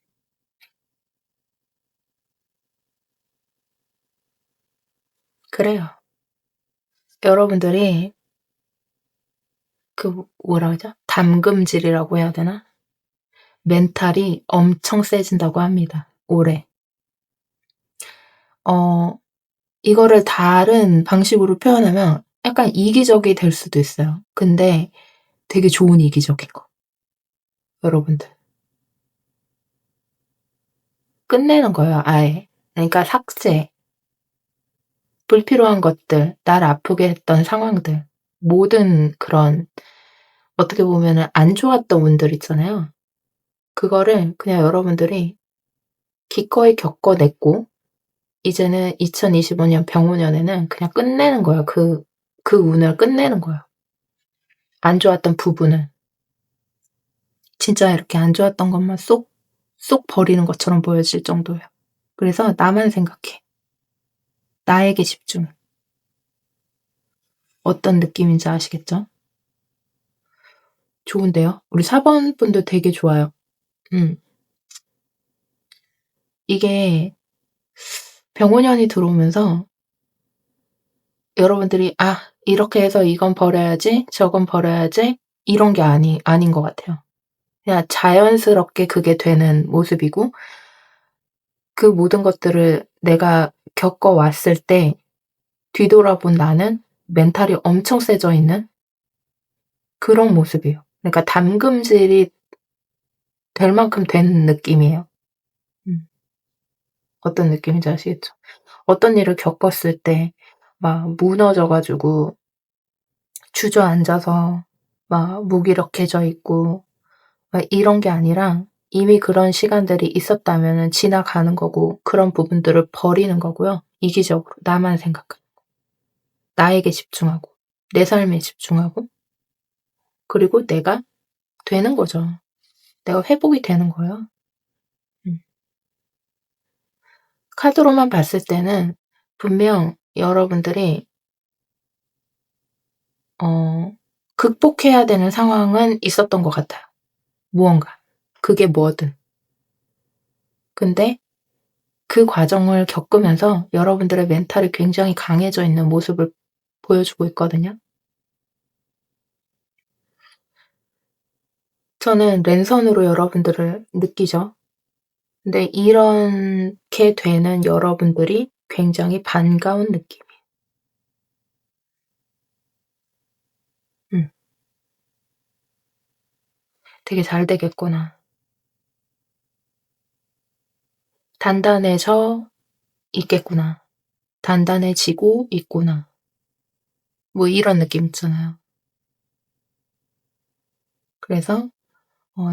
[SPEAKER 1] 그래요. 여러분들이 그 뭐라 그러죠? 담금질이라고 해야 되나? 멘탈이 엄청 세진다고 합니다 올해. 어 이거를 다른 방식으로 표현하면 약간 이기적이 될 수도 있어요. 근데 되게 좋은 이기적인 거. 여러분들 끝내는 거예요 아예. 그러니까 삭제, 불필요한 것들, 날 아프게 했던 상황들, 모든 그런 어떻게 보면은 안 좋았던 운들 있잖아요. 그거를 그냥 여러분들이 기꺼이 겪어냈고 이제는 2025년 병오년에는 그냥 끝내는 거예요. 그 운을 끝내는 거예요. 안 좋았던 부분은. 진짜 이렇게 안 좋았던 것만 쏙 버리는 것처럼 보여질 정도예요. 그래서 나만 생각해. 나에게 집중. 어떤 느낌인지 아시겠죠? 좋은데요? 우리 4번 분도 되게 좋아요. 음. 이게 병오년이 들어오면서 여러분들이 '아 이렇게 해서 이건 버려야지. 저건 버려야지.' 이런 게 아닌 것 같아요. 그냥 자연스럽게 그게 되는 모습이고 그 모든 것들을 내가 겪어 왔을 때 뒤돌아본 나는 멘탈이 엄청 세져 있는 그런 모습이에요. 그러니까 담금질이 될 만큼 된 느낌이에요. 음. 어떤 느낌인지 아시겠죠? 어떤 일을 겪었을 때 막 무너져 가지고 주저앉아서 막 무기력해져 있고 막 이런 게 아니라 이미 그런 시간들이 있었다면은 지나가는 거고 그런 부분들을 버리는 거고요. 이기적으로 나만 생각하고 나에게 집중하고 내 삶에 집중하고 그리고 내가 되는 거죠. 내가 회복이 되는 거예요. 음. 카드로만 봤을 때는 분명 여러분들이 어 극복해야 되는 상황은 있었던 것 같아요, 무언가. 그게 뭐든. 근데 그 과정을 겪으면서 여러분들의 멘탈이 굉장히 강해져 있는 모습을 보여주고 있거든요. 저는 랜선으로 여러분들을 느끼죠. 근데 이렇게 되는 여러분들이 굉장히 반가운 느낌이에요. 음. '되게 잘 되겠구나. 단단해져 있겠구나. 단단해지고 있구나.' 뭐 이런 느낌 있잖아요. 그래서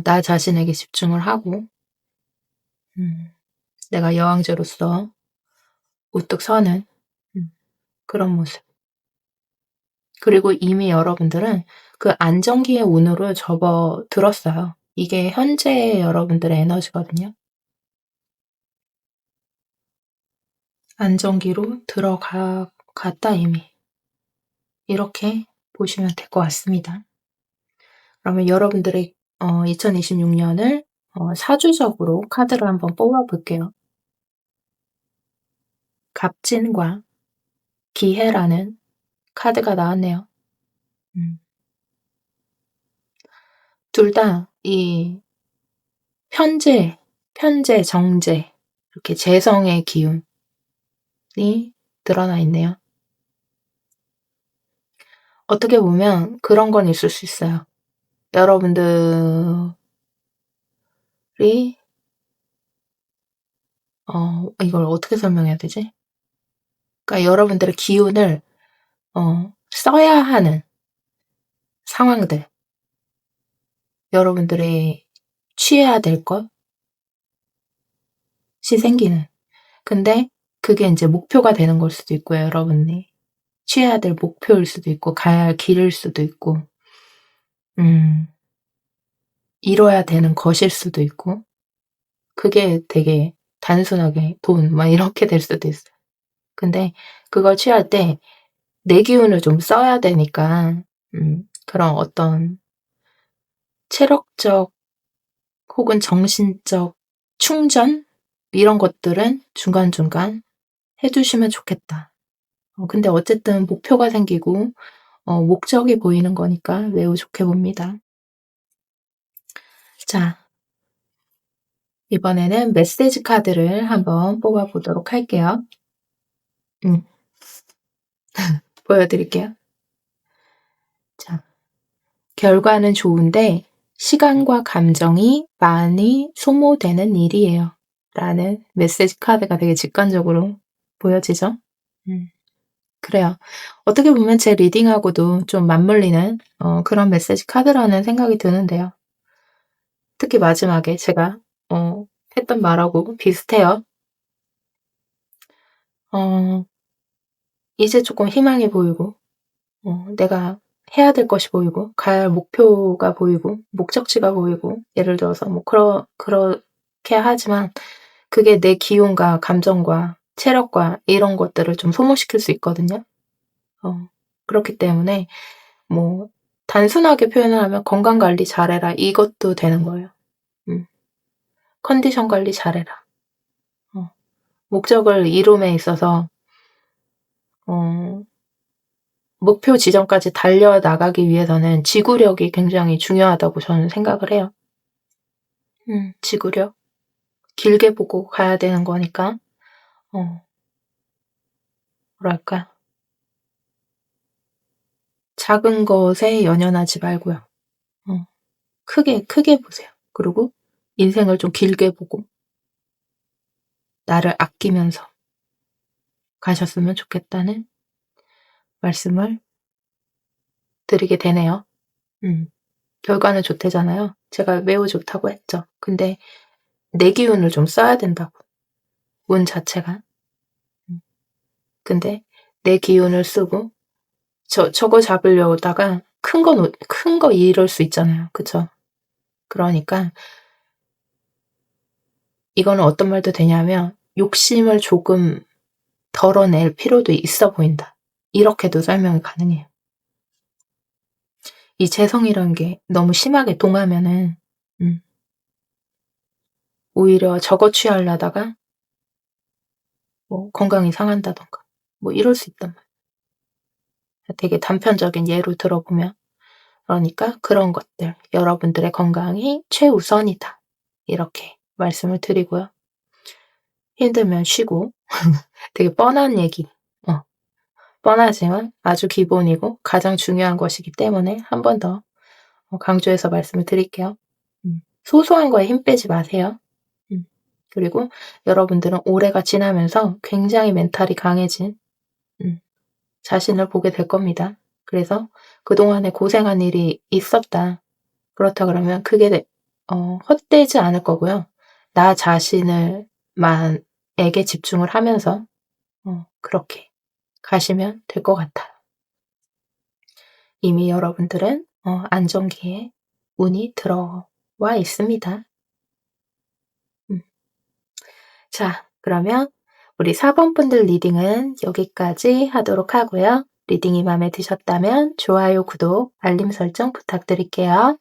[SPEAKER 1] 나 자신에게 집중을 하고 음 내가 여왕제로서 우뚝 서는 음 그런 모습. 그리고 이미 여러분들은 그 안정기의 운으로 접어들었어요. 이게 현재의 여러분들의 에너지거든요. 안정기로 갔다 이미. 이렇게 보시면 될 것 같습니다. 그러면 여러분들의 2026 년을 사주적으로 카드를 한번 뽑아 볼게요. 갑진과 기해라는 카드가 나왔네요. 음. 둘 다 이 편재, 정제 이렇게 재성의 기운이 드러나 있네요. 어떻게 보면 그런 건 있을 수 있어요. 여러분들이 이걸 어떻게 설명해야 되지? 그러니까 여러분들의 기운을 써야 하는 상황들 여러분들이 취해야 될 것이 생기는. 근데 그게 인제 목표가 되는 걸 수도 있고요, 여러분이. 취해야 될 목표일 수도 있고 가야 할 길일 수도 있고 음 이뤄야 되는 것일 수도 있고 그게 되게 단순하게 돈 막 이렇게 될 수도 있어요. 근데 그걸 취할 때 내 기운을 좀 써야 되니까 그런 어떤 체력적 혹은 정신적 충전 이런 것들은 중간중간 해 주시면 좋겠다. 근데 어쨌든 목표가 생기고 목적이 보이는 거니까 매우 좋게 봅니다. 자, 이번에는 메시지 카드를 한번 뽑아 보도록 할게요. 음. 보여 드릴게요. 자, 결과는 좋은데 시간과 감정이 많이 소모되는 일이에요. 라는 메시지 카드가 되게 직관적으로 보여지죠? 음. 그래요. 어떻게 보면 제 리딩하고도 좀 맞물리는 그런 메시지 카드라는 생각이 드는데요. 특히 마지막에 제가 어 했던 말하고 비슷해요. 어 이제 조금 희망이 보이고 내가 해야 될 것이 보이고 가야 할 목표가 보이고 목적지가 보이고 예를 들어서 뭐 그렇게 하지만 그게 내 기운과 감정과 체력과 이런 것들을 좀 소모시킬 수 있거든요. 어 그렇기 때문에 뭐 단순하게 표현을 하면 "건강 관리 잘해라." 이것도 되는 거예요. 음. "컨디션 관리 잘해라." 어 목적을 이룸에 있어서 어 목표 지점까지 달려나가기 위해서는 지구력이 굉장히 중요하다고 저는 생각을 해요. 지구력. 길게 보고 가야 되는 거니까 어 뭐랄까 작은 것에 연연하지 말고요. 크게 보세요. 그리고 인생을 좀 길게 보고 나를 아끼면서 가셨으면 좋겠다는 말씀을 드리게 되네요. 음. 결과는 좋대잖아요. 제가 매우 좋다고 했죠. 근데 내 기운을 좀 써야 된다고, 운 자체가. 음. 근데 내 기운을 쓰고 저거 잡으려다가 큰 거 잃을 수 있잖아요. 그쵸? 그러니까 이거는 어떤 말도 되냐면 "욕심을 조금 덜어낼 필요도 있어 보인다." 이렇게도 설명이 가능해요. 이 재성이라는 게 너무 심하게 동하면은 음 오히려 저거 취하려다가 뭐 건강이 상한다든가 뭐 이럴 수 있단 말이에요. 되게 단편적인 예로 들어보면. 그러니까 그런 것들 "여러분들의 건강이 최우선이다." 이렇게 말씀을 드리고요. 힘들면 쉬고 되게 뻔한 얘기 어 뻔하지만 아주 기본이고 가장 중요한 것이기 때문에 한 번 더 강조해서 말씀을 드릴게요. 소소한 거에 힘 빼지 마세요. 음. 그리고 여러분들은 올해가 지나면서 굉장히 멘탈이 강해진 음 자신을 보게 될 겁니다. 그래서 '그동안에 고생한 일이 있었다.' 그렇다 그러면 그게 헛되지 않을 거고요. 나 자신을 만 에게 집중을 하면서 그렇게 가시면 될 것 같아요. 이미 여러분들은 안정기에 운이 들어와 있습니다. 음. 자, 그러면 우리 4번 분들 리딩은 여기까지 하도록 하고요. 리딩이 마음에 드셨다면 좋아요, 구독, 알림 설정 부탁드릴게요.